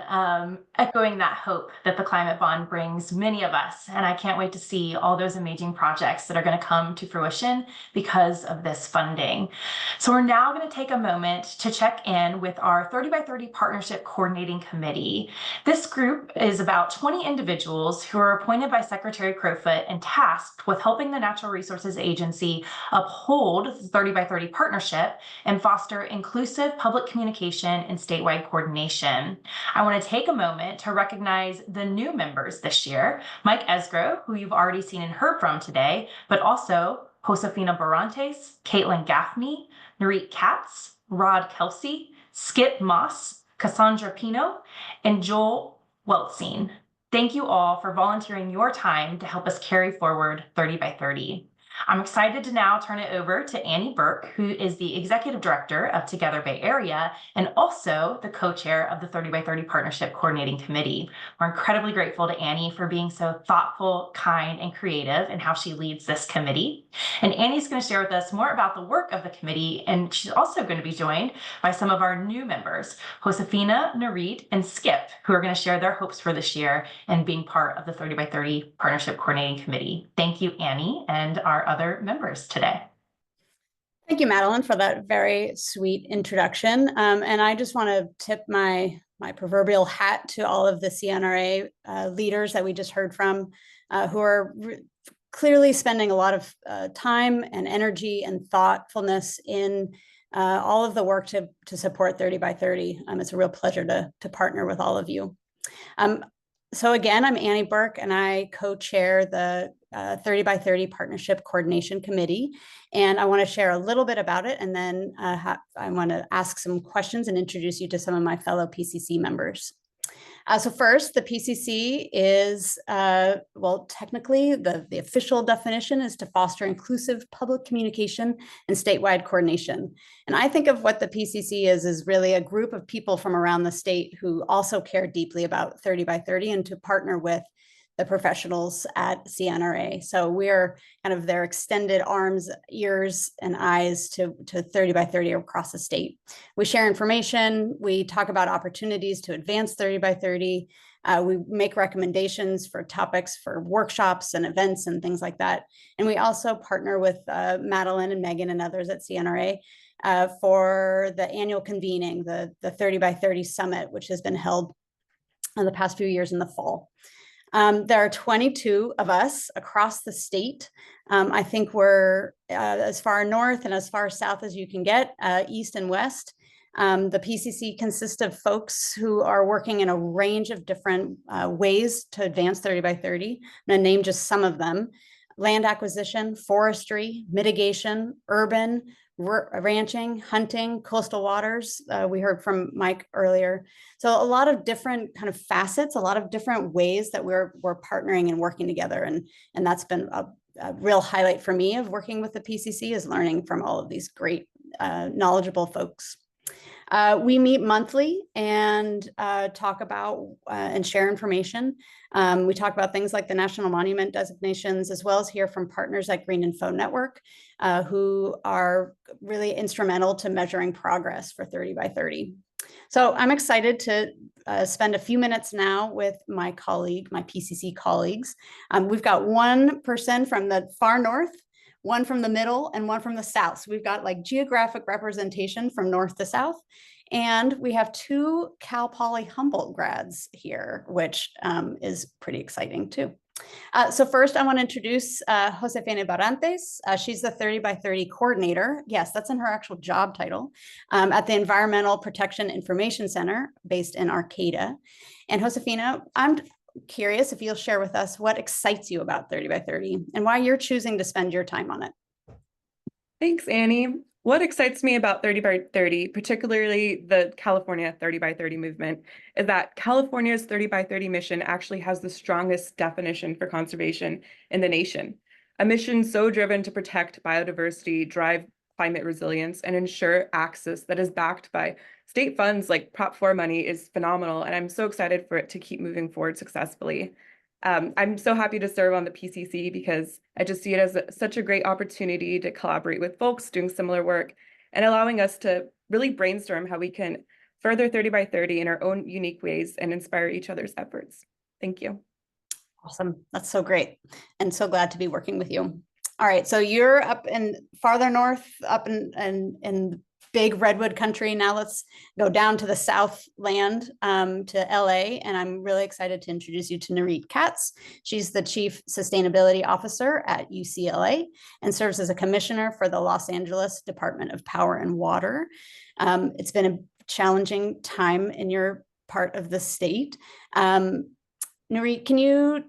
Echoing that hope that the climate bond brings many of us, and I can't wait to see all those amazing projects that are going to come to fruition because of this funding. So we're now going to take a moment to check in with our 30 by 30 Partnership Coordinating Committee. This group is about 20 individuals who are appointed by Secretary Crowfoot and tasked with helping the Natural Resources Agency uphold the 30 by 30 partnership and foster inclusive public communication and statewide coordination. I want to take a moment to recognize the new members this year, Mike Esgro, who you've already seen and heard from today, but also Josefina Barantes, Caitlin Gaffney, Narit Katz, Rod Kelsey, Skip Moss, Cassandra Pino, and Joel Weltzine. Thank you all for volunteering your time to help us carry forward 30 by 30. I'm excited to now turn it over to Annie Burke, who is the Executive Director of Together Bay Area and also the co-chair of the 30 by 30 Partnership Coordinating Committee. We're incredibly grateful to Annie for being so thoughtful, kind, and creative in how she leads this committee. And Annie's going to share with us more about the work of the committee, and she's also going to be joined by some of our new members, Josefina, Narit, and Skip, who are going to share their hopes for this year and being part of the 30 by 30 Partnership Coordinating Committee. Thank you, Annie, and our other members today. Thank you, Madeline, for that very sweet introduction. And I just want to tip my proverbial hat to all of the CNRA leaders that we just heard from, who are clearly spending a lot of time and energy and thoughtfulness in all of the work to support 30 by 30. It's a real pleasure to partner with all of you. So again, I'm Annie Burke, and I co-chair the 30 by 30 Partnership Coordination Committee. And I want to share a little bit about it, and then I want to ask some questions and introduce you to some of my fellow PCC members. So first, the PCC is, well, technically, the official definition is to foster inclusive public communication and statewide coordination. And I think of what the PCC is really a group of people from around the state who also care deeply about 30 by 30 and to partner with the professionals at CNRA. So we're kind of their extended arms, ears, and eyes to 30 by 30 across the state. We share information, we talk about opportunities to advance 30 by 30, we make recommendations for topics for workshops and events and things like that. And we also partner with Madeline and Megan and others at CNRA for the annual convening, the 30 by 30 Summit, which has been held in the past few years in the fall. There are 22 of us across the state. I think we're as far north and as far south as you can get, east and west. The PCC consists of folks who are working in a range of different ways to advance 30 by 30. I'm going to name just some of them: land acquisition, forestry, mitigation, urban, ranching, hunting, coastal waters. We heard from Mike earlier. So a lot of different kind of facets, a lot of different ways that we're partnering and working together. And that's been a real highlight for me of working with the PCC, is learning from all of these great, knowledgeable folks. We meet monthly and talk about and share information. We talk about things like the National Monument designations, as well as hear from partners like Green Info Network, who are really instrumental to measuring progress for 30 by 30. So I'm excited to spend a few minutes now with my PCC colleagues. We've got one person from the far north, one from the middle, and one from the south. So we've got like geographic representation from north to south. And we have two Cal Poly Humboldt grads here, which is pretty exciting too. So first, I want to introduce Josefina Barrantes. She's the 30 by 30 coordinator. Yes, that's in her actual job title at the Environmental Protection Information Center based in Arcata. And Josefina, I'm curious if you'll share with us what excites you about 30 by 30 and why you're choosing to spend your time on it. Thanks, Annie. What excites me about 30 by 30, particularly the California 30 by 30 movement, is that California's 30 by 30 mission actually has the strongest definition for conservation in the nation. A mission so driven to protect biodiversity, drive climate resilience, and ensure access that is backed by state funds like Prop 4 money is phenomenal, and I'm so excited for it to keep moving forward successfully. I'm so happy to serve on the PCC because I just see it as such a great opportunity to collaborate with folks doing similar work and allowing us to really brainstorm how we can further 30 by 30 in our own unique ways and inspire each other's efforts. Thank you. Awesome. That's so great. And so glad to be working with you. All right. So you're up in farther north, up in big redwood country. Now let's go down to the Southland to LA. And I'm really excited to introduce you to Nurit Katz. She's the Chief Sustainability Officer at UCLA and serves as a commissioner for the Los Angeles Department of Power and Water. It's been a challenging time in your part of the state. Nurit, can you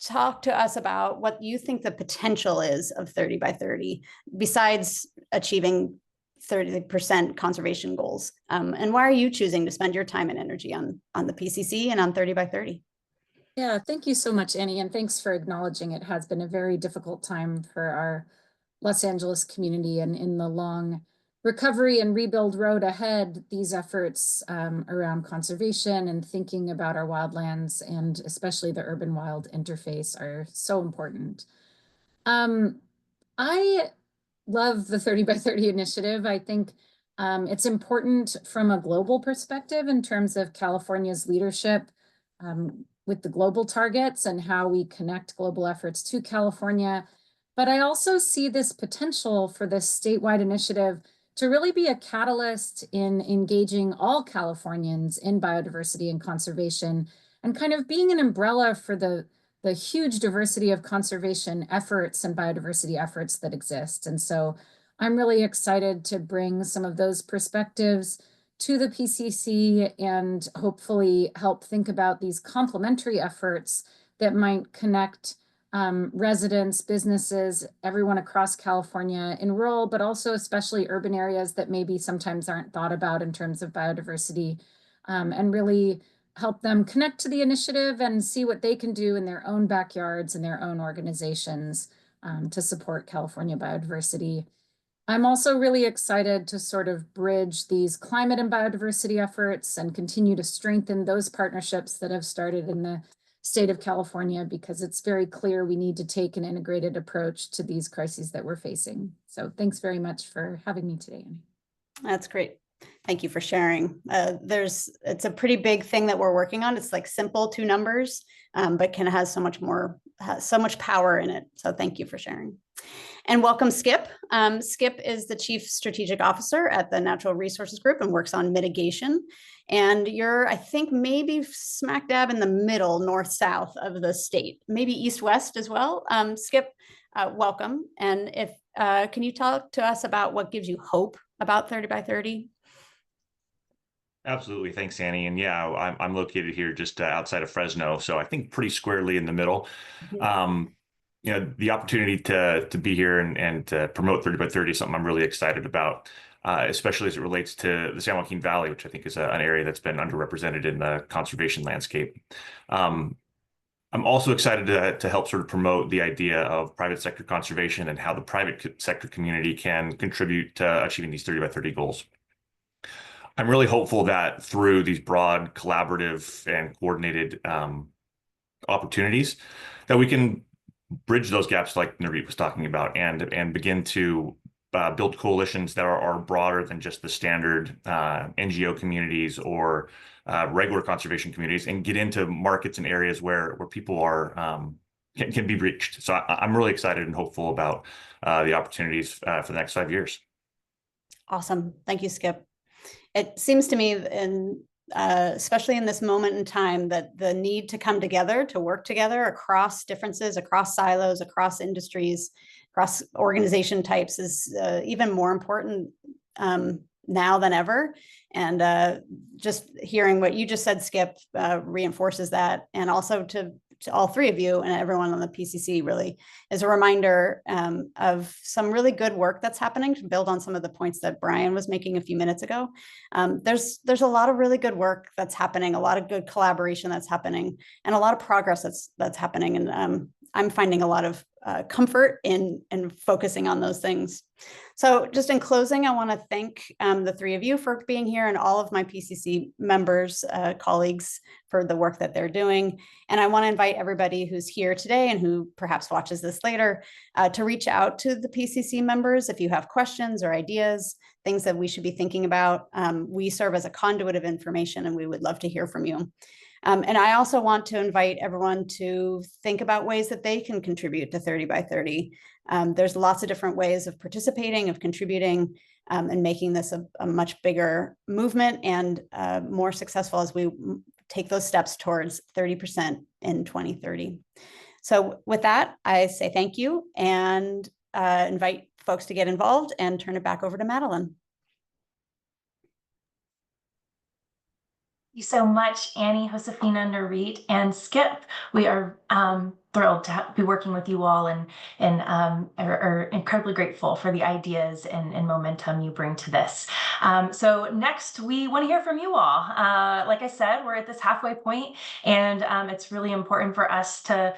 talk to us about what you think the potential is of 30 by 30 besides achieving 30% conservation goals? And why are you choosing to spend your time and energy on the PCC and on 30 by 30? Yeah, thank you so much, Annie, and thanks for acknowledging it has been a very difficult time for our Los Angeles community, and in the long recovery and rebuild road ahead, these efforts around conservation and thinking about our wildlands and especially the urban wild interface are so important. I love the 30 by 30 initiative. I think it's important from a global perspective in terms of California's leadership with the global targets and how we connect global efforts to California. But I also see this potential for this statewide initiative to really be a catalyst in engaging all Californians in biodiversity and conservation and kind of being an umbrella for the huge diversity of conservation efforts and biodiversity efforts that exist. And so I'm really excited to bring some of those perspectives to the PCC and hopefully help think about these complementary efforts that might connect residents, businesses, everyone across California in rural, but also especially urban areas that maybe sometimes aren't thought about in terms of biodiversity, and really help them connect to the initiative and see what they can do in their own backyards and their own organizations to support California biodiversity. I'm also really excited to sort of bridge these climate and biodiversity efforts and continue to strengthen those partnerships that have started in the state of California, because it's very clear we need to take an integrated approach to these crises that we're facing. So thanks very much for having me today, Annie. That's great. Thank you for sharing. It's a pretty big thing that we're working on. It's like simple 2 numbers, but has so much more, so much power in it. So thank you for sharing. And welcome, Skip. Skip is the Chief Strategic Officer at the Natural Resources Group and works on mitigation. And you're, I think, maybe smack dab in the middle, north-south of the state, maybe east-west as well. Skip, welcome. And can you talk to us about what gives you hope about 30 by 30? Absolutely. Thanks, Annie. And yeah, I'm located here just outside of Fresno. So I think pretty squarely in the middle. The opportunity to be here and to promote 30 by 30 is something I'm really excited about, especially as it relates to the San Joaquin Valley, which I think is an area that's been underrepresented in the conservation landscape. I'm also excited to help sort of promote the idea of private sector conservation and how the private sector community can contribute to achieving these 30 by 30 goals. I'm really hopeful that through these broad, collaborative, and coordinated opportunities, that we can bridge those gaps like Nurit was talking about and begin to build coalitions that are broader than just the standard NGO communities or regular conservation communities, and get into markets and areas where people are can be reached. So I'm really excited and hopeful about the opportunities for the next 5 years. Awesome. Thank you, Skip. It seems to me, and especially in this moment in time, that the need to come together, to work together across differences, across silos, across industries, across organization types is even more important now than ever. And just hearing what you just said, Skip, reinforces that. And also to all three of you and everyone on the PCC really is a reminder of some really good work that's happening, to build on some of the points that Brian was making a few minutes ago. There's a lot of really good work that's happening, a lot of good collaboration that's happening, and a lot of progress that's happening. And I'm finding a lot of comfort in focusing on those things. So just in closing, I want to thank the three of you for being here, and all of my PCC members, colleagues, for the work that they're doing. And I want to invite everybody who's here today and who perhaps watches this later to reach out to the PCC members if you have questions or ideas, things that we should be thinking about. We serve as a conduit of information, and we would love to hear from you. And I also want to invite everyone to think about ways that they can contribute to 30 by 30. There's lots of different ways of participating, of contributing, and making this a much bigger movement and more successful as we take those steps towards 30% in 2030. So with that, I say thank you and invite folks to get involved, and turn it back over to Madeline. Thank you so much, Annie, Josefina, Narit, and Skip. We are thrilled to be working with you all, and are incredibly grateful for the ideas and momentum you bring to this. So next, we want to hear from you all. Like I said, we're at this halfway point, and it's really important for us to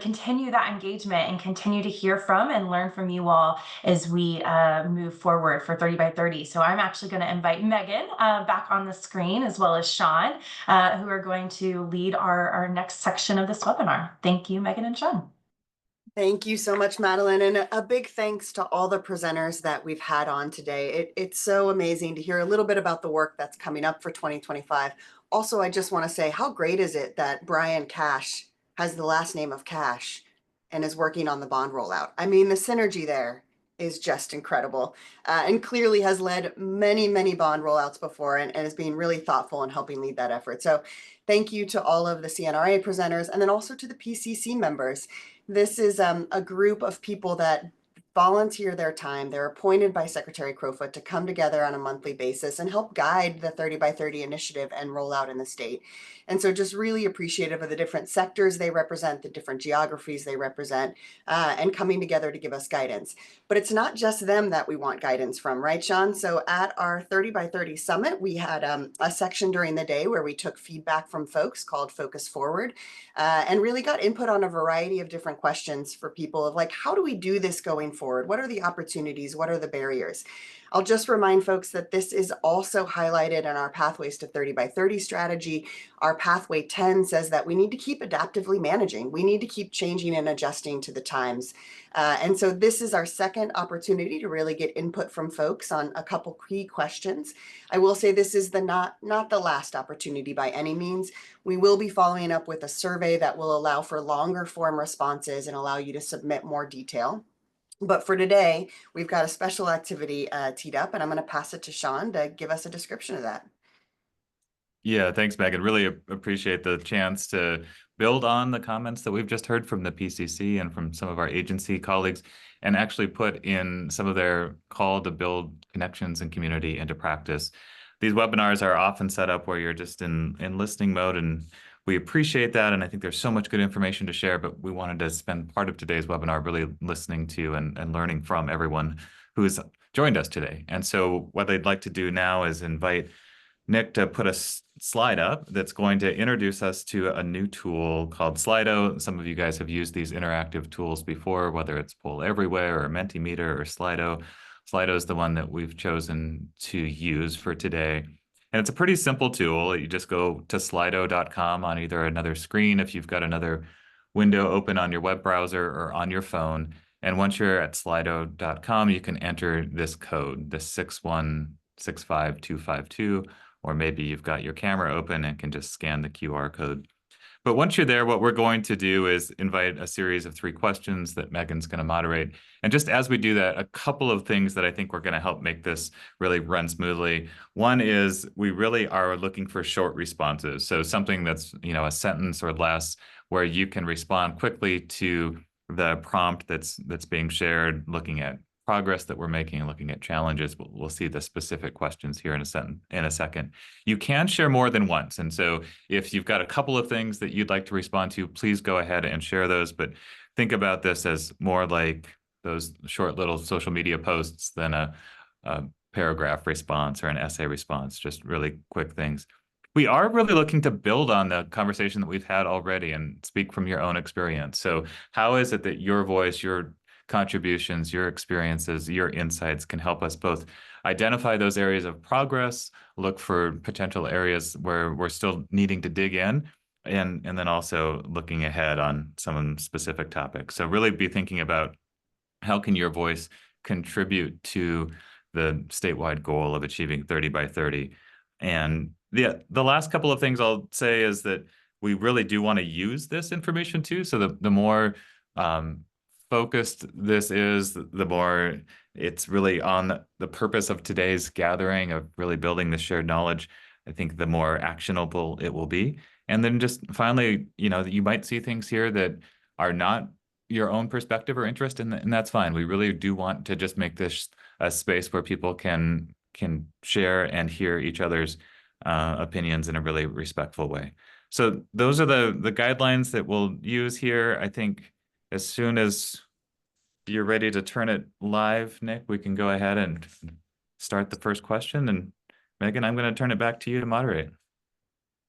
continue that engagement and continue to hear from and learn from you all as we move forward for 30 by 30. So I'm actually going to invite Megan back on the screen, as well as Sean, who are going to lead our next section of this webinar. Thank you, Megan and Sean. Thank you so much, Madeline. And a big thanks to all the presenters that we've had on today. It's so amazing to hear a little bit about the work that's coming up for 2025. Also, I just want to say, how great is it that Brian Cash has the last name of Cash and is working on the bond rollout? I mean, the synergy there is just incredible, and clearly has led many, many bond rollouts before, and is being really thoughtful in helping lead that effort. So thank you to all of the CNRA presenters, and then also to the PCC members. This is a group of people that volunteer their time. They're appointed by Secretary Crowfoot to come together on a monthly basis and help guide the 30 by 30 initiative and rollout in the state. And so just really appreciative of the different sectors they represent, the different geographies they represent, and coming together to give us guidance. But it's not just them that we want guidance from, right, Sean? So at our 30 by 30 summit, we had a section during the day where we took feedback from folks called Focus Forward, and really got input on a variety of different questions for people of like, how do we do this going forward? What are the opportunities? What are the barriers? I'll just remind folks that this is also highlighted in our Pathways to 30 by 30 strategy. Our Pathway 10 says that we need to keep adaptively managing. We need to keep changing and adjusting to the times. And so this is our second opportunity to really get input from folks on a couple key questions. I will say this is not the last opportunity by any means. We will be following up with a survey that will allow for longer form responses and allow you to submit more detail. But for today, we've got a special activity teed up, and I'm going to pass it to Sean to give us a description of that. Yeah, thanks, Megan. Really appreciate the chance to build on the comments that we've just heard from the PCC and from some of our agency colleagues, and actually put in some of their call to build connections and community into practice. These webinars are often set up where you're just in listening mode, and we appreciate that. And I think there's so much good information to share, but we wanted to spend part of today's webinar really listening to and learning from everyone who's joined us today. And so what I'd like to do now is invite Nick to put a slide up that's going to introduce us to a new tool called Slido. Some of you guys have used these interactive tools before, whether it's Poll Everywhere or Mentimeter or Slido. Slido is the one that we've chosen to use for today. And it's a pretty simple tool. You just go to slido.com on either another screen if you've got another window open on your web browser or on your phone. And once you're at slido.com, you can enter this code, the 6165252, or maybe you've got your camera open and can just scan the QR code. But once you're there, what we're going to do is invite a series of 3 questions that Megan's going to moderate. And just as we do that, a couple of things that I think we're going to help make this really run smoothly. One is we really are looking for short responses. So something that's, a sentence or less, where you can respond quickly to the prompt that's being shared, looking at progress that we're making and looking at challenges. We'll see the specific questions here in a second. You can share more than once. And so if you've got a couple of things that you'd like to respond to, please go ahead and share those. But think about this as more like those short little social media posts than a paragraph response or an essay response, just really quick things. We are really looking to build on the conversation that we've had already and speak from your own experience. So how is it that your voice, your contributions, your experiences, your insights can help us both identify those areas of progress, look for potential areas where we're still needing to dig in, and then also looking ahead on some specific topics. So really be thinking about how can your voice contribute to the statewide goal of achieving 30 by 30. And the last couple of things I'll say is that we really do want to use this information too. So the more focused this is, the more it's really on the purpose of today's gathering of really building this shared knowledge. I think the more actionable it will be. And then just finally, you might see things here that are not your own perspective or interest, and that's fine. We really do want to just make this a space where people can share and hear each other's opinions in a really respectful way. So those are the guidelines that we'll use here. I think as soon as you're ready to turn it live, Nick, we can go ahead and start the first question. And Megan, I'm going to turn it back to you to moderate.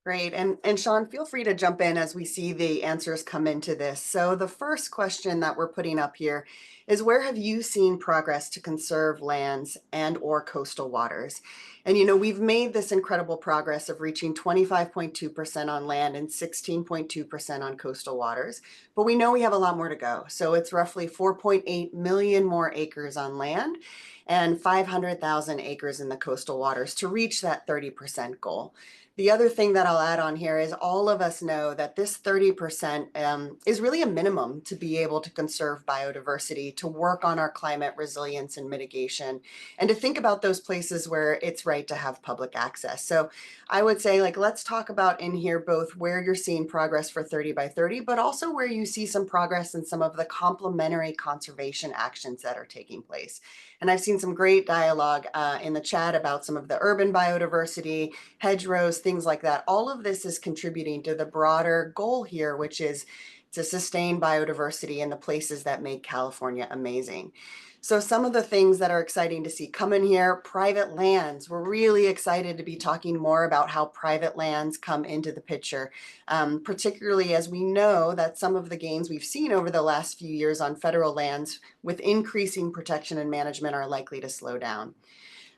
Great. And Sean, feel free to jump in as we see the answers come into this. So the first question that we're putting up here is, where have you seen progress to conserve lands and or coastal waters? And, we've made this incredible progress of reaching 25.2% on land and 16.2% on coastal waters, but we know we have a lot more to go. So it's roughly 4.8 million more acres on land and 500,000 acres in the coastal waters to reach that 30% goal. The other thing that I'll add on here is all of us know that this 30% is really a minimum to be able to conserve biodiversity, to work on our climate resilience and mitigation, and to think about those places where it's right to have public access. So I would say, let's talk about in here both where you're seeing progress for 30 by 30, but also where you see some progress in some of the complementary conservation actions that are taking place. And I've seen some great dialogue in the chat about some of the urban biodiversity, hedgerows, things like that. All of this is contributing to the broader goal here, which is to sustain biodiversity in the places that make California amazing. So some of the things that are exciting to see come in here, private lands. We're really excited to be talking more about how private lands come into the picture, particularly as we know that some of the gains we've seen over the last few years on federal lands with increasing protection and management are likely to slow down.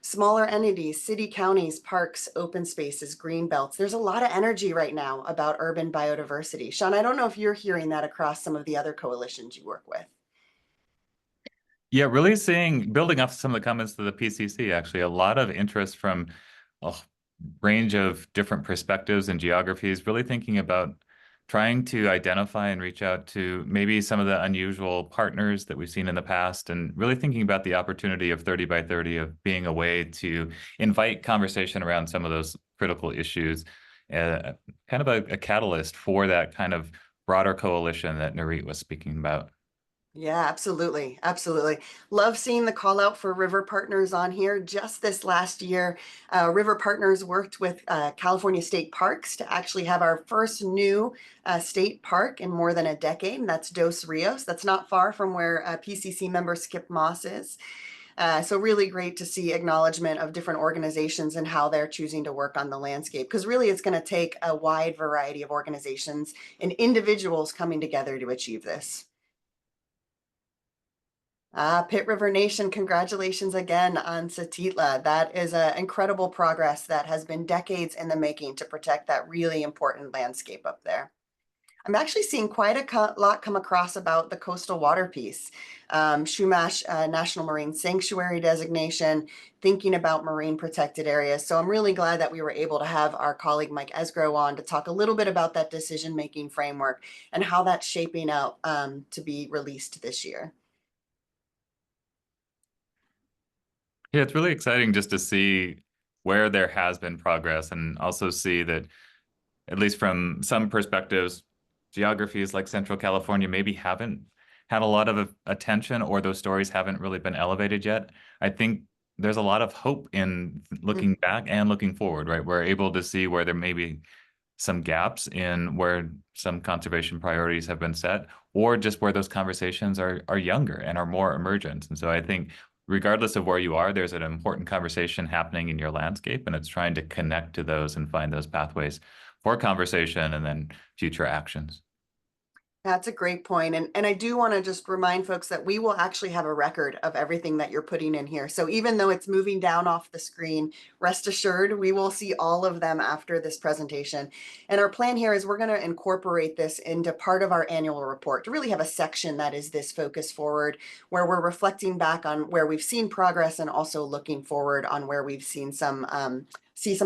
Smaller entities, city, counties, parks, open spaces, green belts. There's a lot of energy right now about urban biodiversity. Sean, I don't know if you're hearing that across some of the other coalitions you work with. Yeah, really building off some of the comments to the PCC, actually, a lot of interest from a range of different perspectives and geographies, really thinking about trying to identify and reach out to maybe some of the unusual partners that we've seen in the past, and really thinking about the opportunity of 30 by 30 of being a way to invite conversation around some of those critical issues, kind of a catalyst for that kind of broader coalition that Narit was speaking about. Yeah, absolutely. Absolutely. Love seeing the call out for River Partners on here. Just this last year, River Partners worked with California State Parks to actually have our first new state park in more than a decade, and that's Dos Rios. That's not far from where PCC member Skip Moss is. So really great to see acknowledgement of different organizations and how they're choosing to work on the landscape, because really it's going to take a wide variety of organizations and individuals coming together to achieve this. Pitt River Nation, congratulations again on Satitla. That is incredible progress that has been decades in the making to protect that really important landscape up there. I'm actually seeing quite a lot come across about the coastal water piece. Chumash National Marine Sanctuary designation, thinking about marine protected areas. So I'm really glad that we were able to have our colleague Mike Esgro on to talk a little bit about that decision-making framework and how that's shaping out to be released this year. Yeah, it's really exciting just to see where there has been progress and also see that, at least from some perspectives, geographies like Central California maybe haven't had a lot of attention, or those stories haven't really been elevated yet. I think there's a lot of hope in looking back and looking forward, right? We're able to see where there may be some gaps in where some conservation priorities have been set, or just where those conversations are younger and are more emergent. And so I think regardless of where you are, there's an important conversation happening in your landscape, and it's trying to connect to those and find those pathways for conversation and then future actions. That's a great point. And I do want to just remind folks that we will actually have a record of everything that you're putting in here. So even though it's moving down off the screen, rest assured, we will see all of them after this presentation. And our plan here is we're going to incorporate this into part of our annual report to really have a section that is this focus forward, where we're reflecting back on where we've seen progress and also looking forward on where we've seen some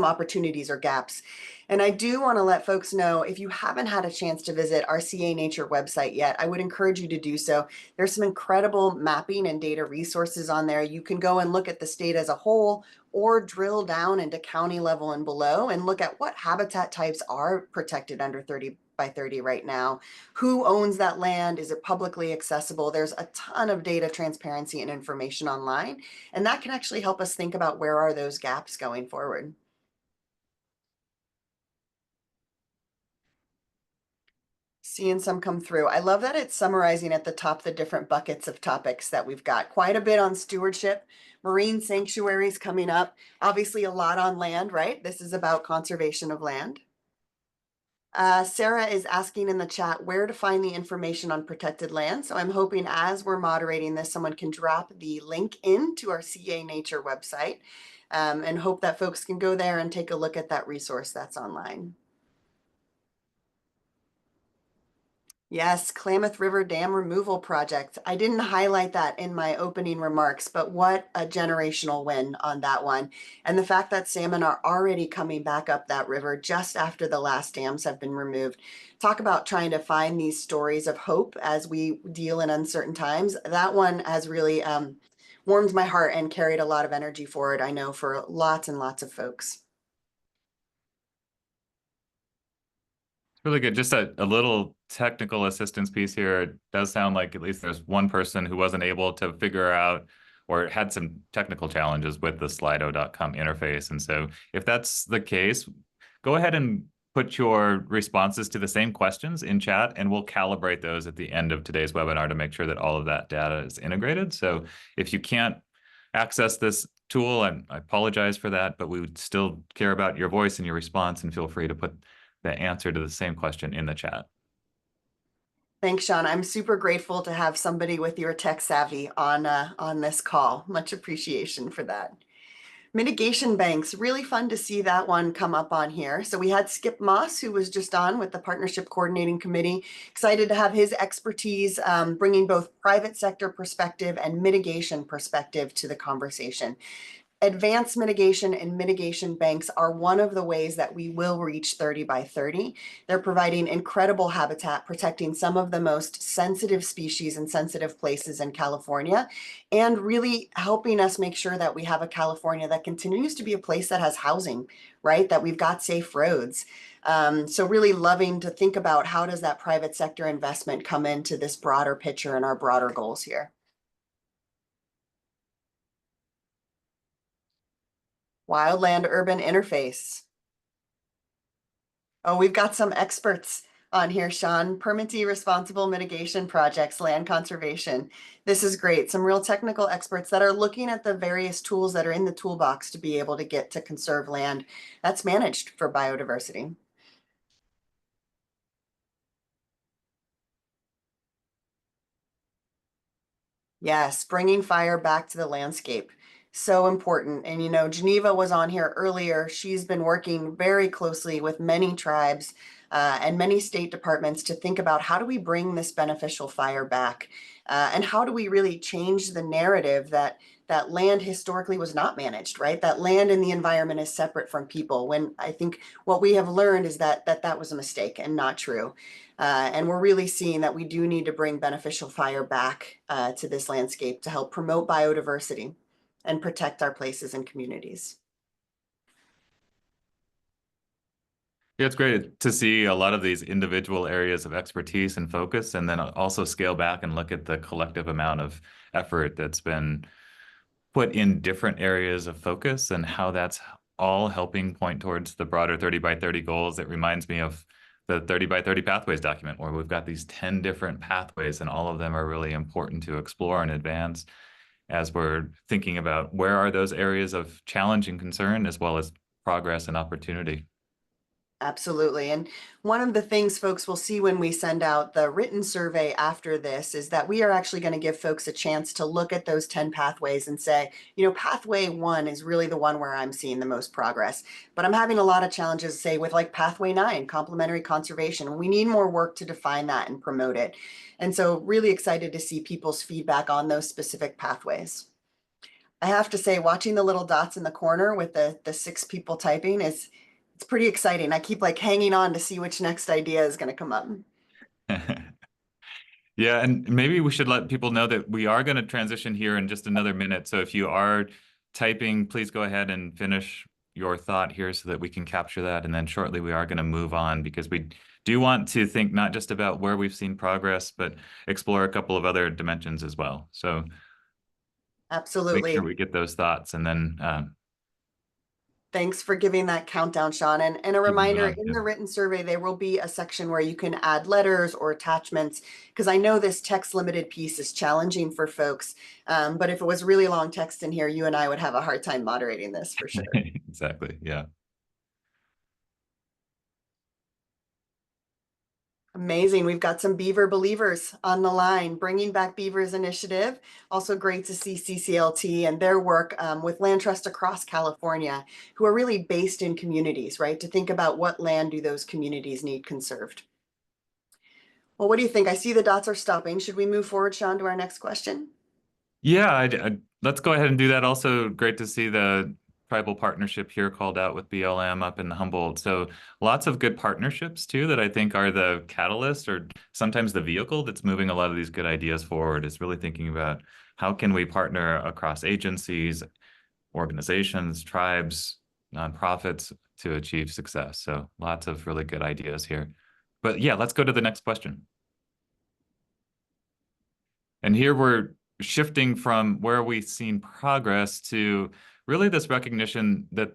opportunities or gaps. And I do want to let folks know, if you haven't had a chance to visit our CA Nature website yet, I would encourage you to do so. There's some incredible mapping and data resources on there. You can go and look at the state as a whole, or drill down into county level and below and look at what habitat types are protected under 30 by 30 right now. Who owns that land? Is it publicly accessible? There's a ton of data transparency and information online, and that can actually help us think about where are those gaps going forward. Seeing some come through. I love that it's summarizing at the top the different buckets of topics that we've got. Quite a bit on stewardship, marine sanctuaries coming up, obviously a lot on land, right? This is about conservation of land. Sarah is asking in the chat where to find the information on protected land. So I'm hoping as we're moderating this, someone can drop the link into our CA Nature website, and hope that folks can go there and take a look at that resource that's online. Yes, Klamath River Dam Removal Project. I didn't highlight that in my opening remarks, but what a generational win on that one. And the fact that salmon are already coming back up that river just after the last dams have been removed. Talk about trying to find these stories of hope as we deal in uncertain times. That one has really warmed my heart and carried a lot of energy forward, I know, for lots and lots of folks. Really good. Just a little technical assistance piece here. It does sound like at least there's one person who wasn't able to figure out or had some technical challenges with the slido.com interface. And so if that's the case, go ahead and put your responses to the same questions in chat, and we'll calibrate those at the end of today's webinar to make sure that all of that data is integrated. So if you can't access this tool, and I apologize for that, but we would still care about your voice and your response, and feel free to put the answer to the same question in the chat. Thanks, Sean. I'm super grateful to have somebody with your tech savvy on this call. Much appreciation for that. Mitigation banks, really fun to see that one come up on here. So we had Skip Moss, who was just on with the Partnership Coordinating Committee. Excited to have his expertise, bringing both private sector perspective and mitigation perspective to the conversation. Advanced mitigation and mitigation banks are one of the ways that we will reach 30 by 30. They're providing incredible habitat, protecting some of the most sensitive species and sensitive places in California, and really helping us make sure that we have a California that continues to be a place that has housing, right? That we've got safe roads. So really loving to think about how does that private sector investment come into this broader picture and our broader goals here. Wildland urban interface. Oh, we've got some experts on here, Sean. Permittee responsible mitigation projects, land conservation. This is great. Some real technical experts that are looking at the various tools that are in the toolbox to be able to get to conserve land that's managed for biodiversity. Yes, bringing fire back to the landscape. So important. And, you know, Geneva was on here earlier. She's been working very closely with many tribes and many state departments to think about how do we bring this beneficial fire back, and how do we really change the narrative that land historically was not managed, right? That land and the environment is separate from people, when I think what we have learned is that was a mistake and not true. And we're really seeing that we do need to bring beneficial fire back to this landscape to help promote biodiversity and protect our places and communities. Yeah, it's great to see a lot of these individual areas of expertise and focus, and then also scale back and look at the collective amount of effort that's been put in different areas of focus and how that's all helping point towards the broader 30 by 30 goals. It reminds me of the 30 by 30 pathways document, where we've got these 10 different pathways, and all of them are really important to explore and advance as we're thinking about where are those areas of challenge and concern, as well as progress and opportunity. Absolutely. And one of the things folks will see when we send out the written survey after this is that we are actually going to give folks a chance to look at those 10 pathways and say, you know, pathway 1 is really the one where I'm seeing the most progress. But I'm having a lot of challenges, say, with like pathway 9, complementary conservation. We need more work to define that and promote it. And so really excited to see people's feedback on those specific pathways. I have to say, watching the little dots in the corner with the 6 people typing it's pretty exciting. I keep like hanging on to see which next idea is going to come up. Yeah, and maybe we should let people know that we are going to transition here in just another minute. So if you are typing, please go ahead and finish your thought here so that we can capture that. And then shortly we are going to move on, because we do want to think not just about where we've seen progress, but explore a couple of other dimensions as well. So absolutely, make sure we get those thoughts, and then thanks for giving that countdown, Sean. And a reminder, in the written survey, there will be a section where you can add letters or attachments, because I know this text limited piece is challenging for folks. But if it was really long text in here, you and I would have a hard time moderating this for sure. Exactly. Yeah. Amazing. We've got some Beaver believers on the line, Bringing Back Beavers initiative. Also great to see CCLT and their work with land trust across California, who are really based in communities, right? To think about what land do those communities need conserved. Well, what do you think? I see the dots are stopping. Should we move forward, Sean, to our next question? Yeah, let's go ahead and do that. Also, great to see the tribal partnership here called out with BLM up in Humboldt. So lots of good partnerships too, that I think are the catalyst, or sometimes the vehicle that's moving a lot of these good ideas forward, is really thinking about how can we partner across agencies, organizations, tribes, nonprofits to achieve success. So lots of really good ideas here. But yeah, let's go to the next question. And here we're shifting from where we've seen progress to really this recognition that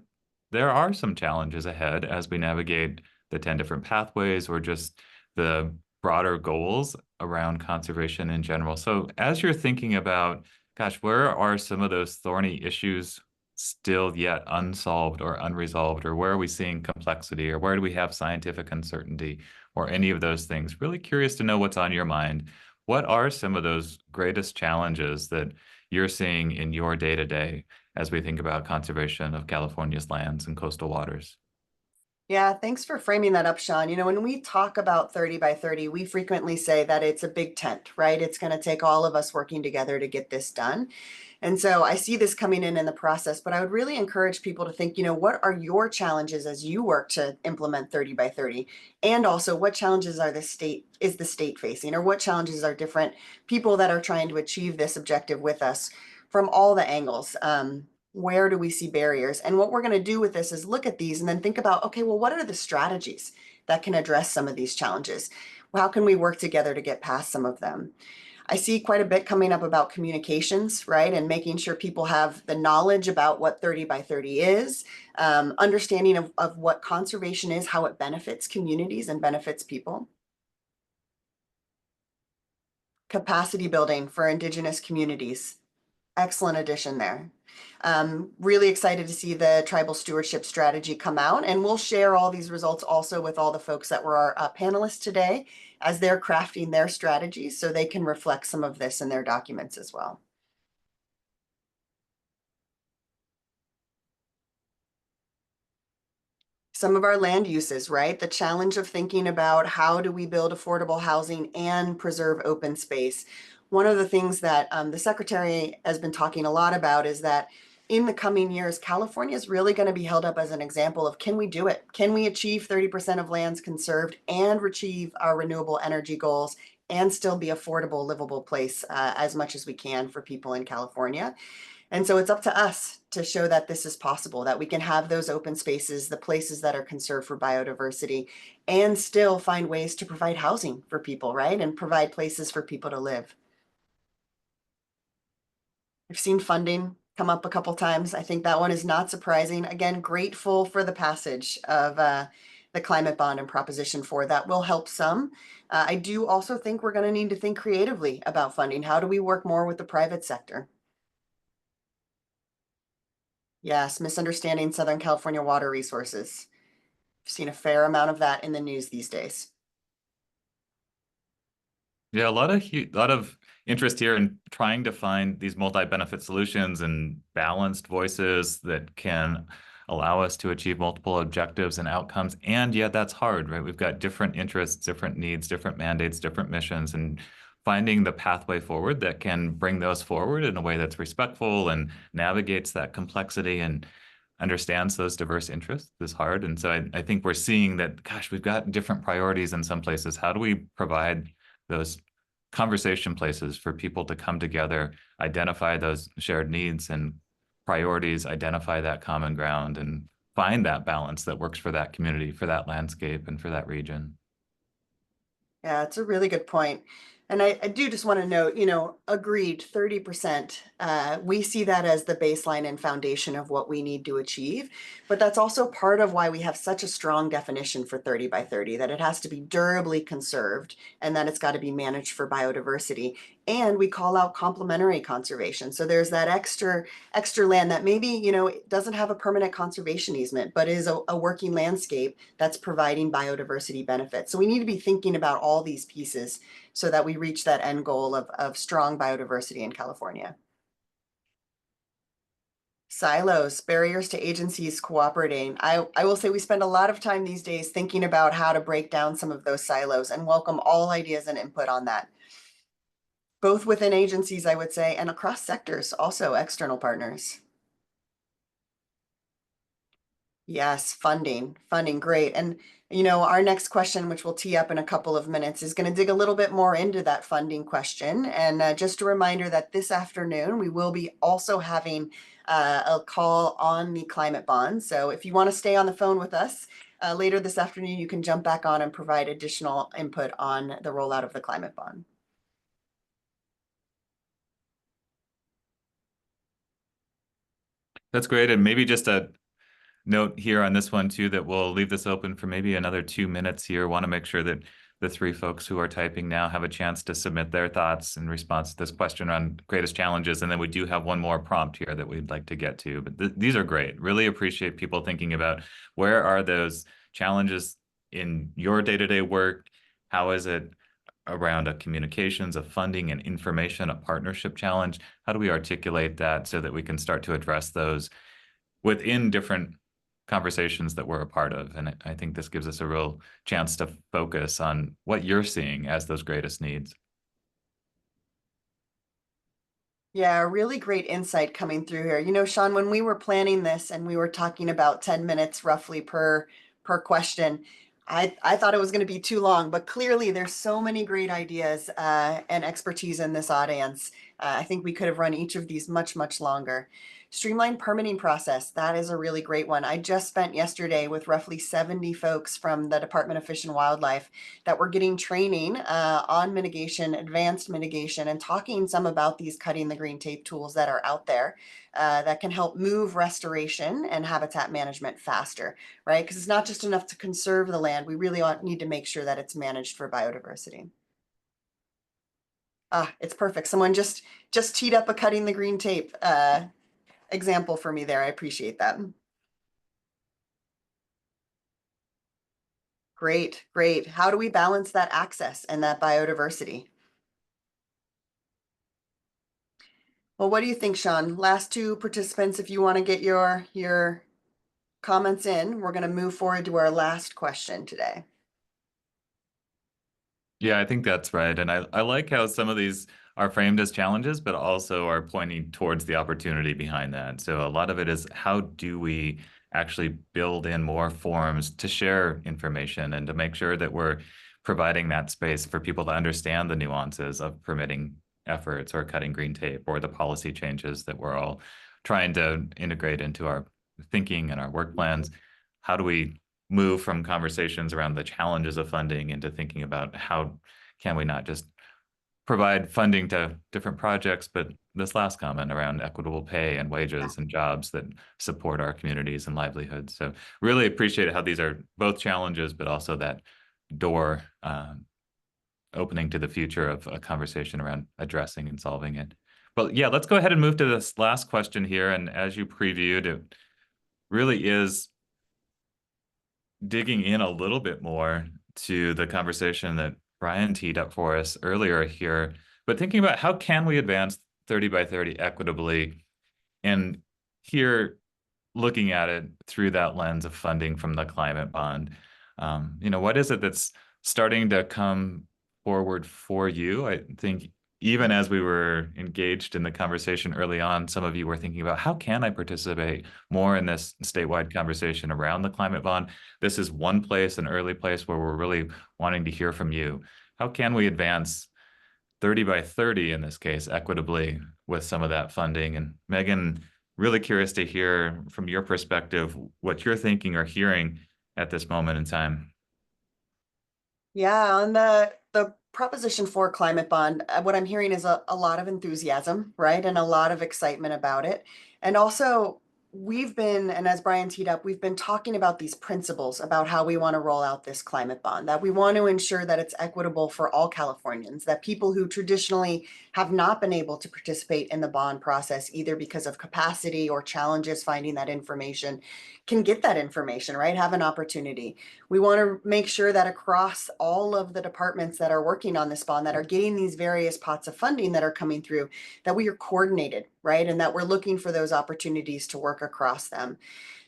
there are some challenges ahead as we navigate the 10 different pathways, or just the broader goals around conservation in general. So as you're thinking about, gosh, where are some of those thorny issues still yet unsolved or unresolved, or where are we seeing complexity, or where do we have scientific uncertainty, or any of those things? Really curious to know what's on your mind. What are some of those greatest challenges that you're seeing in your day-to-day as we think about conservation of California's lands and coastal waters? Yeah, thanks for framing that up, Sean. You know, when we talk about 30 by 30, we frequently say that it's a big tent, right? It's going to take all of us working together to get this done. And so I see this coming in the process, but I would really encourage people to think, you know, what are your challenges as you work to implement 30 by 30? And also, what challenges are the state facing, or what challenges are different people that are trying to achieve this objective with us from all the angles? Where do we see barriers? And what we're going to do with this is look at these and then think about, okay, well, what are the strategies that can address some of these challenges? How can we work together to get past some of them? I see quite a bit coming up about communications, right? And making sure people have the knowledge about what 30 by 30 is, understanding of what conservation is, how it benefits communities and benefits people. Capacity building for Indigenous communities. Excellent addition there. Really excited to see the tribal stewardship strategy come out, and we'll share all these results also with all the folks that were our panelists today as they're crafting their strategies, so they can reflect some of this in their documents as well. Some of our land uses, right? The challenge of thinking about how do we build affordable housing and preserve open space. One of the things that the Secretary has been talking a lot about is that in the coming years, California is really going to be held up as an example of, can we do it? Can we achieve 30% of lands conserved and achieve our renewable energy goals and still be affordable, livable place as much as we can for people in California? And so it's up to us to show that this is possible, that we can have those open spaces, the places that are conserved for biodiversity, and still find ways to provide housing for people, right? And provide places for people to live. I've seen funding come up a couple times. I think that one is not surprising. Again, grateful for the passage of the climate bond and Proposition 4. That will help some. I do also think we're going to need to think creatively about funding. How do we work more with the private sector? Yes, misunderstanding Southern California water resources. I've seen a fair amount of that in the news these days. Yeah, a lot of interest here in trying to find these multi-benefit solutions and balanced voices that can allow us to achieve multiple objectives and outcomes. And yet that's hard, right? We've got different interests, different needs, different mandates, different missions, and finding the pathway forward that can bring those forward in a way that's respectful and navigates that complexity and understands those diverse interests is hard. And so I think we're seeing that, gosh, we've got different priorities in some places. How do we provide those conversation places for people to come together, identify those shared needs and priorities, identify that common ground, and find that balance that works for that community, for that landscape, and for that region? Yeah, it's a really good point. And I do just want to note, you know, agreed, 30%. We see that as the baseline and foundation of what we need to achieve. But that's also part of why we have such a strong definition for 30 by 30, that it has to be durably conserved and that it's got to be managed for biodiversity. And we call out complementary conservation. So there's that extra land that maybe, you know, it doesn't have a permanent conservation easement, but is a working landscape that's providing biodiversity benefits. So we need to be thinking about all these pieces so that we reach that end goal of strong biodiversity in California. Silos, barriers to agencies cooperating. I will say we spend a lot of time these days thinking about how to break down some of those silos and welcome all ideas and input on that. Both within agencies, I would say, and across sectors, also external partners. Yes, funding, great. And, you know, our next question, which we'll tee up in a couple of minutes, is going to dig a little bit more into that funding question. And just a reminder that this afternoon, we will be also having a call on the climate bond. So if you want to stay on the phone with us later this afternoon, you can jump back on and provide additional input on the rollout of the climate bond. That's great. And maybe just a note here on this one too, that we'll leave this open for maybe another 2 minutes here. Want to make sure that the 3 folks who are typing now have a chance to submit their thoughts in response to this question on greatest challenges. And then we do have one more prompt here that we'd like to get to, but these are great. Really appreciate people thinking about where are those challenges in your day-to-day work? How is it around a communications, a funding and information, a partnership challenge? How do we articulate that so that we can start to address those within different conversations that we're a part of? And I think this gives us a real chance to focus on what you're seeing as those greatest needs. Yeah, really great insight coming through here. You know, Sean, when we were planning this and we were talking about 10 minutes roughly per question, I thought it was going to be too long, but clearly there's so many great ideas and expertise in this audience. I think we could have run each of these much, much longer. Streamlined permitting process, that is a really great one. I just spent yesterday with roughly 70 folks from the Department of Fish and Wildlife that were getting training on mitigation, advanced mitigation, and talking some about these cutting the green tape tools that are out there that can help move restoration and habitat management faster, right? Because it's not just enough to conserve the land. We really need to make sure that it's managed for biodiversity. Ah, it's perfect. Someone just teed up a cutting the green tape example for me there. I appreciate that. Great, great. How do we balance that access and that biodiversity? Well, what do you think, Sean? Last 2 participants, if you want to get your comments in, we're going to move forward to our last question today. Yeah, I think that's right. And I like how some of these are framed as challenges, but also are pointing towards the opportunity behind that. So a lot of it is how do we actually build in more forums to share information and to make sure that we're providing that space for people to understand the nuances of permitting efforts or cutting green tape or the policy changes that we're all trying to integrate into our thinking and our work plans. How do we move from conversations around the challenges of funding into thinking about how can we not just provide funding to different projects, but this last comment around equitable pay and wages and jobs that support our communities and livelihoods. So really appreciate how these are both challenges, but also that door opening to the future of a conversation around addressing and solving it. But yeah, let's go ahead and move to this last question here. And as you previewed, it really is digging in a little bit more to the conversation that Brian teed up for us earlier here, but thinking about how can we advance 30 by 30 equitably, and here looking at it through that lens of funding from the climate bond. What is it that's starting to come forward for you? I think even as we were engaged in the conversation early on, some of you were thinking about how can I participate more in this statewide conversation around the climate bond? This is one place, an early place where we're really wanting to hear from you. How can we advance 30 by 30 in this case equitably with some of that funding? And Megan, really curious to hear from your perspective what you're thinking or hearing at this moment in time. Yeah, on the Proposition 4 climate bond, what I'm hearing is a lot of enthusiasm, right? And a lot of excitement about it. And also, we've been, and as Brian teed up, we've been talking about these principles about how we want to roll out this climate bond, that we want to ensure that it's equitable for all Californians, that people who traditionally have not been able to participate in the bond process, either because of capacity or challenges finding that information, can get that information, right? Have an opportunity. We want to make sure that across all of the departments that are working on this bond, that are getting these various pots of funding that are coming through, that we are coordinated, right? And that we're looking for those opportunities to work across them,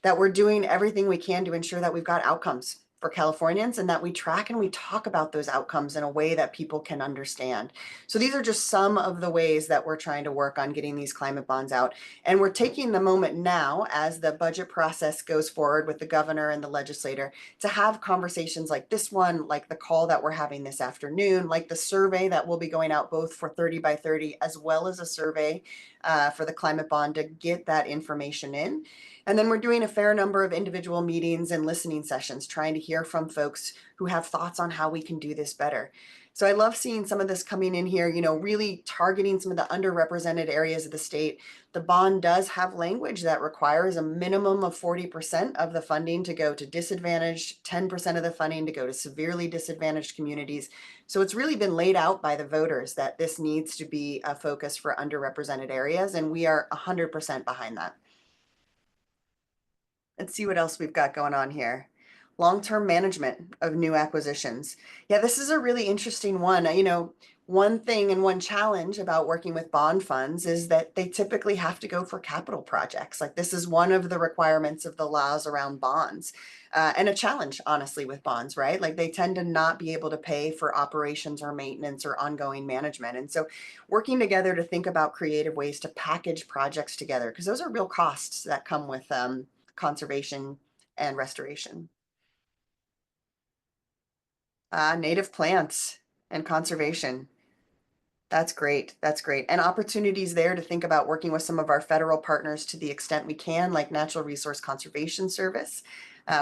that we're doing everything we can to ensure that we've got outcomes for Californians and that we track and we talk about those outcomes in a way that people can understand. So these are just some of the ways that we're trying to work on getting these climate bonds out. And we're taking the moment now as the budget process goes forward with the governor and the legislator to have conversations like this one, like the call that we're having this afternoon, like the survey that will be going out both for 30 by 30 as well as a survey for the climate bond to get that information in. And then we're doing a fair number of individual meetings and listening sessions, trying to hear from folks who have thoughts on how we can do this better. So I love seeing some of this coming in here, really targeting some of the underrepresented areas of the state. The bond does have language that requires a minimum of 40% of the funding to go to disadvantaged, 10% of the funding to go to severely disadvantaged communities. So it's really been laid out by the voters that this needs to be a focus for underrepresented areas, and we are 100% behind that. Let's see what else we've got going on here. Long-term management of new acquisitions. Yeah, this is a really interesting one. One thing and one challenge about working with bond funds is that they typically have to go for capital projects. Like this is one of the requirements of the laws around bonds. And a challenge, honestly, with bonds, right? Like they tend to not be able to pay for operations or maintenance or ongoing management. And so working together to think about creative ways to package projects together, because those are real costs that come with conservation and restoration. Native plants and conservation. That's great. That's great. And opportunities there to think about working with some of our federal partners to the extent we can, like Natural Resource Conservation Service,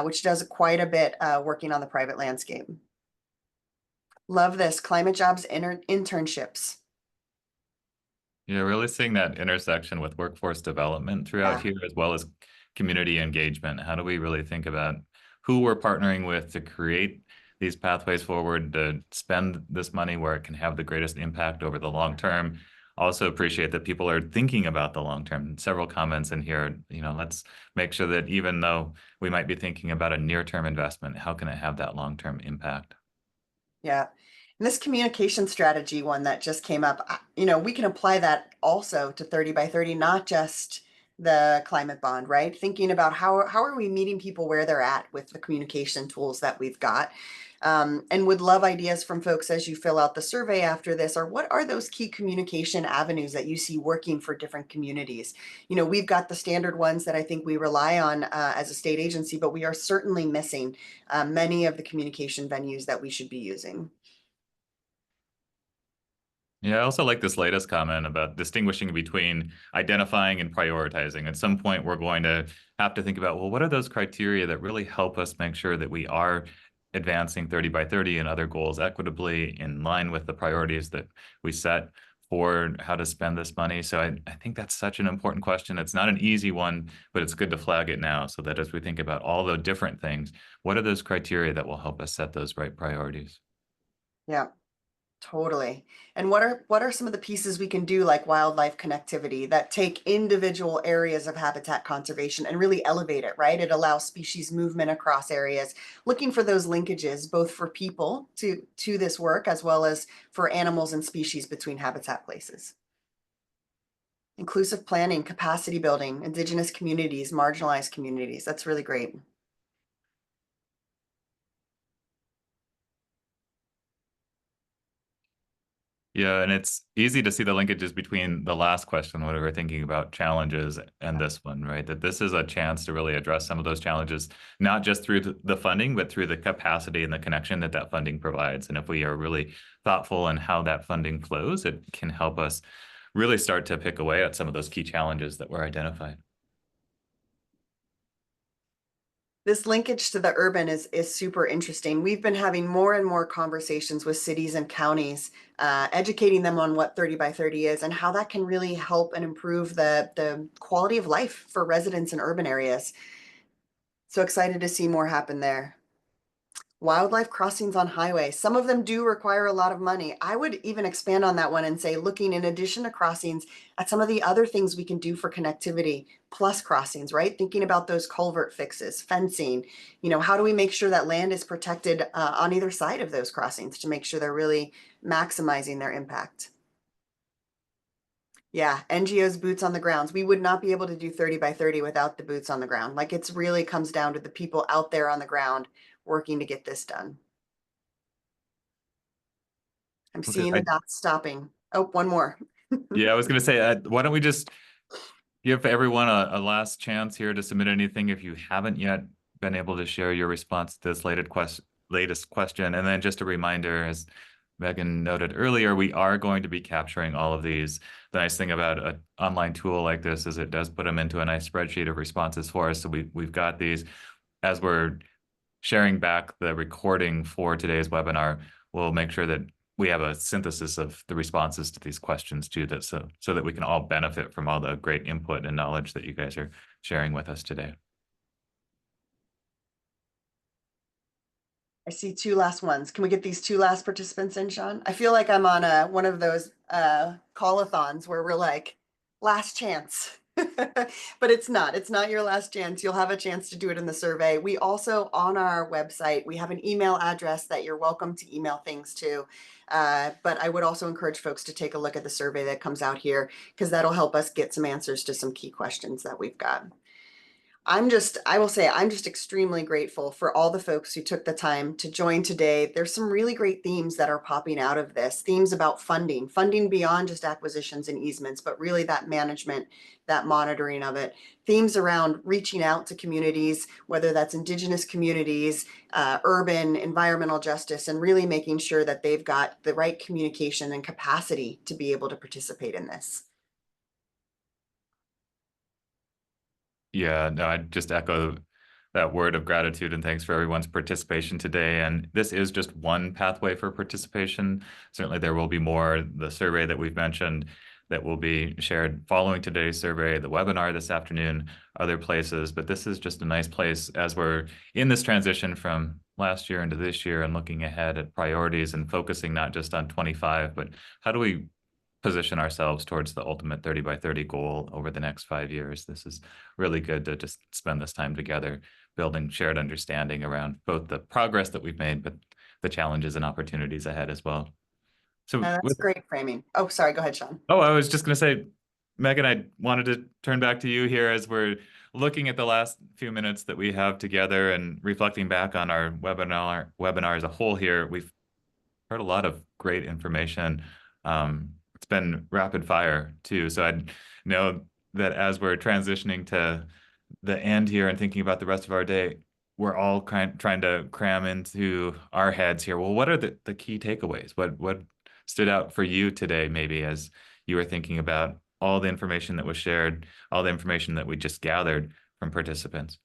which does quite a bit working on the private landscape. Love this. Climate jobs internships. Yeah, really seeing that intersection with workforce development throughout here, as well as community engagement. How do we really think about who we're partnering with to create these pathways forward, to spend this money where it can have the greatest impact over the long term? Also appreciate that people are thinking about the long term. Several comments in here, let's make sure that even though we might be thinking about a near-term investment, how can it have that long-term impact? Yeah. And this communication strategy one that just came up, we can apply that also to 30 by 30, not just the climate bond, right? Thinking about how are we meeting people where they're at with the communication tools that we've got. And would love ideas from folks as you fill out the survey after this, or what are those key communication avenues that you see working for different communities? You know, we've got the standard ones that I think we rely on as a state agency, but we are certainly missing many of the communication venues that we should be using. Yeah, I also like this latest comment about distinguishing between identifying and prioritizing. At some point, we're going to have to think about, well, what are those criteria that really help us make sure that we are advancing 30 by 30 and other goals equitably in line with the priorities that we set for how to spend this money? So I think that's such an important question. It's not an easy one, but it's good to flag it now so that as we think about all the different things, what are those criteria that will help us set those right priorities? Yeah. Totally. And what are some of the pieces we can do, like wildlife connectivity, that take individual areas of habitat conservation and really elevate it, right? It allows species movement across areas, looking for those linkages, both for people to this work, as well as for animals and species between habitat places. Inclusive planning, capacity building, indigenous communities, marginalized communities. That's really great. Yeah, and it's easy to see the linkages between the last question, when we were thinking about challenges, and this one, right? That this is a chance to really address some of those challenges, not just through the funding, but through the capacity and the connection that that funding provides. And if we are really thoughtful in how that funding flows, it can help us really start to pick away at some of those key challenges that were identified. This linkage to the urban is super interesting. We've been having more and more conversations with cities and counties, educating them on what 30 by 30 is and how that can really help and improve the quality of life for residents in urban areas. So excited to see more happen there. Wildlife crossings on highways. Some of them do require a lot of money. I would even expand on that one and say, looking in addition to crossings at some of the other things we can do for connectivity plus crossings, right? Thinking about those culvert fixes, fencing, you know, how do we make sure that land is protected on either side of those crossings to make sure they're really maximizing their impact. Yeah, NGOs boots on the grounds. We would not be able to do 30 by 30 without the boots on the ground. Like, it's really comes down to the people out there on the ground working to get this done. I'm seeing the dots stopping. Oh, one more. Yeah, I was going to say, why don't we just give everyone a last chance here to submit anything if you haven't yet been able to share your response to this latest question. And then just a reminder, as Megan noted earlier, we are going to be capturing all of these. The nice thing about an online tool like this is it does put them into a nice spreadsheet of responses for us. So we've got these. As we're sharing back the recording for today's webinar, we'll make sure that we have a synthesis of the responses to these questions too, that so that we can all benefit from all the great input and knowledge that you guys are sharing with us today. I see two last ones. Can we get these two last participants in, Sean? I feel like I'm on one of those call-a-thons where we're like, last chance. But it's not your last chance. You'll have a chance to do it in the survey. We also, on our website, we have an email address that you're welcome to email things to. But I would also encourage folks to take a look at the survey that comes out here, because that'll help us get some answers to some key questions that we've got. I will say, I'm just extremely grateful for all the folks who took the time to join today. There's some really great themes that are popping out of this. Themes about funding beyond just acquisitions and easements, but really that management, that monitoring of it. Themes around reaching out to communities, whether that's indigenous communities, urban, environmental justice, and really making sure that they've got the right communication and capacity to be able to participate in this. Yeah, no, I just echo that word of gratitude and thanks for everyone's participation today. And this is just one pathway for participation. Certainly there will be more. The survey that we've mentioned that will be shared following today's survey, the webinar this afternoon, other places. But this is just a nice place as we're in this transition from last year into this year and looking ahead at priorities and focusing not just on 25, but how do we position ourselves towards the ultimate 30 by 30 goal over the next 5 years. This is really good to just spend this time together, building shared understanding around both the progress that we've made, but the challenges and opportunities ahead as well. So that's great framing. Oh, sorry, go ahead, Sean. Oh, I was just going to say, Megan, I wanted to turn back to you here as we're looking at the last few minutes that we have together and reflecting back on our webinar as a whole here. We've heard a lot of great information. It's been rapid fire too. So I know that as we're transitioning to the end here and thinking about the rest of our day, we're all trying to cram into our heads here. Well, what are the key takeaways? What stood out for you today, maybe as you were thinking about all the information that was shared, all the information that we just gathered from participants?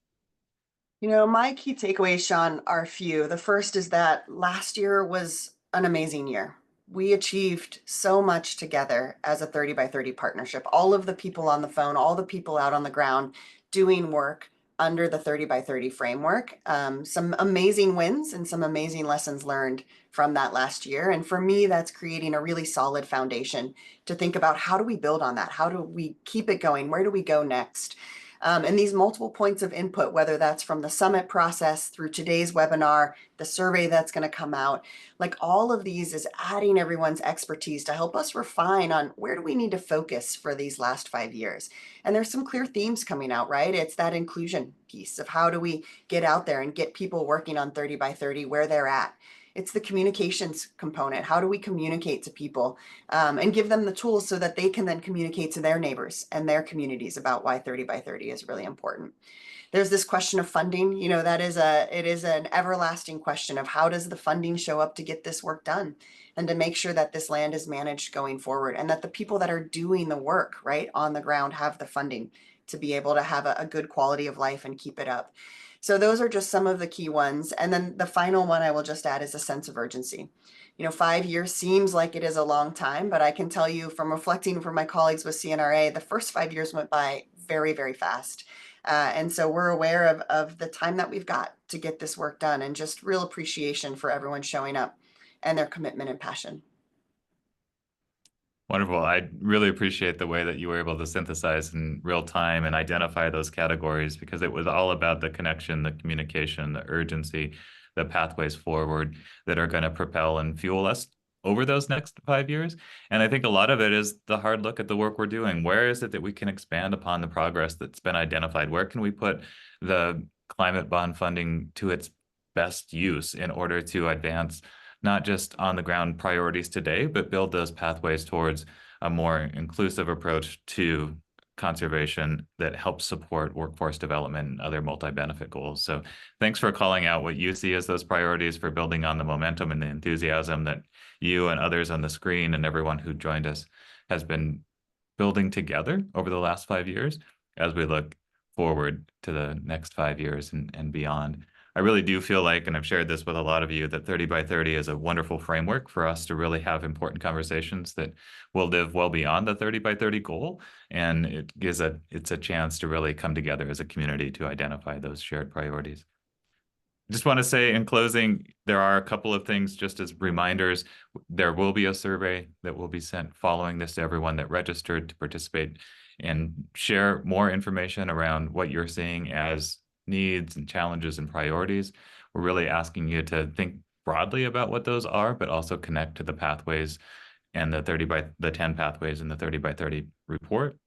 You know, my key takeaways, Sean, are a few. The first is that last year was an amazing year. We achieved so much together as a 30 by 30 partnership. All of the people on the phone, all the people out on the ground doing work under the 30 by 30 framework. Some amazing wins and some amazing lessons learned from that last year. And for me, that's creating a really solid foundation to think about how do we build on that? How do we keep it going? Where do we go next? And these multiple points of input, whether that's from the summit process through today's webinar, the survey that's going to come out, like all of these is adding everyone's expertise to help us refine on where do we need to focus for these last 5 years. And there's some clear themes coming out, right? It's that inclusion piece of how do we get out there and get people working on 30 by 30 where they're at. It's the communications component. How do we communicate to people and give them the tools so that they can then communicate to their neighbors and their communities about why 30 by 30 is really important. There's this question of funding. You know, it is an everlasting question of how does the funding show up to get this work done and to make sure that this land is managed going forward and that the people that are doing the work right on the ground have the funding to be able to have a good quality of life and keep it up. So those are just some of the key ones. And then the final one I will just add is a sense of urgency. You know, 5 years seems like it is a long time, but I can tell you from reflecting from my colleagues with CNRA, the first 5 years went by very, very fast. And so we're aware of the time that we've got to get this work done and just real appreciation for everyone showing up and their commitment and passion. Wonderful. I really appreciate the way that you were able to synthesize in real time and identify those categories because it was all about the connection, the communication, the urgency, the pathways forward that are going to propel and fuel us over those next 5 years. And I think a lot of it is the hard look at the work we're doing. Where is it that we can expand upon the progress that's been identified? Where can we put the climate bond funding to its best use in order to advance not just on the ground priorities today, but build those pathways towards a more inclusive approach to conservation that helps support workforce development and other multi-benefit goals. So thanks for calling out what you see as those priorities, for building on the momentum and the enthusiasm that you and others on the screen and everyone who joined us has been building together over the last 5 years as we look forward to the next 5 years and beyond. I really do feel like, and I've shared this with a lot of you, that 30 by 30 is a wonderful framework for us to really have important conversations that will live well beyond the 30 by 30 goal. And it's a chance to really come together as a community to identify those shared priorities. I just want to say in closing, there are a couple of things just as reminders. There will be a survey that will be sent following this to everyone that registered to participate and share more information around what you're seeing as needs and challenges and priorities. We're really asking you to think broadly about what those are, but also connect to the pathways and the 10 pathways in the 30 by 30 report.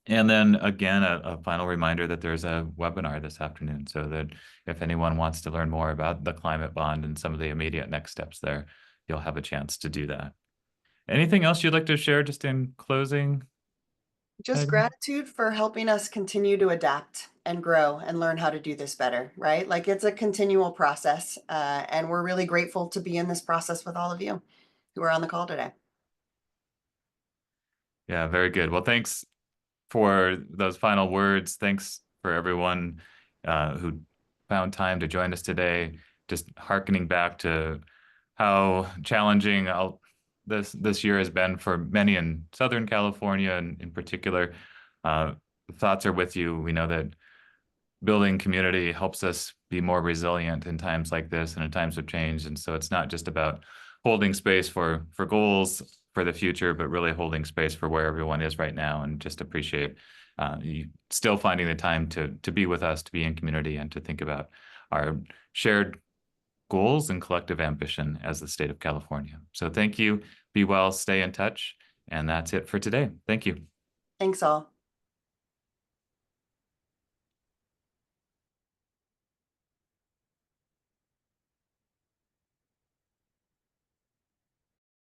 And then again, a final reminder that there's a webinar this afternoon, so that if anyone wants to learn more about the climate bond and some of the immediate next steps there, you'll have a chance to do that. Anything else you'd like to share just in closing? Just gratitude for helping us continue to adapt and grow and learn how to do this better, right? Like it's a continual process. And we're really grateful to be in this process with all of you who are on the call today. Yeah, very good. Well, thanks for those final words. Thanks for everyone who found time to join us today. Just hearkening back to how challenging this year has been for many in Southern California, and in particular. Thoughts are with you. We know that building community helps us be more resilient in times like this and in times of change. And so it's not just about holding space for goals for the future, but really holding space for where everyone is right now, and just appreciate you still finding the time to be with us, to be in community, and to think about our shared goals and collective ambition as the state of California. So thank you, be well, stay in touch, and that's it for today. Thank you. Thanks all.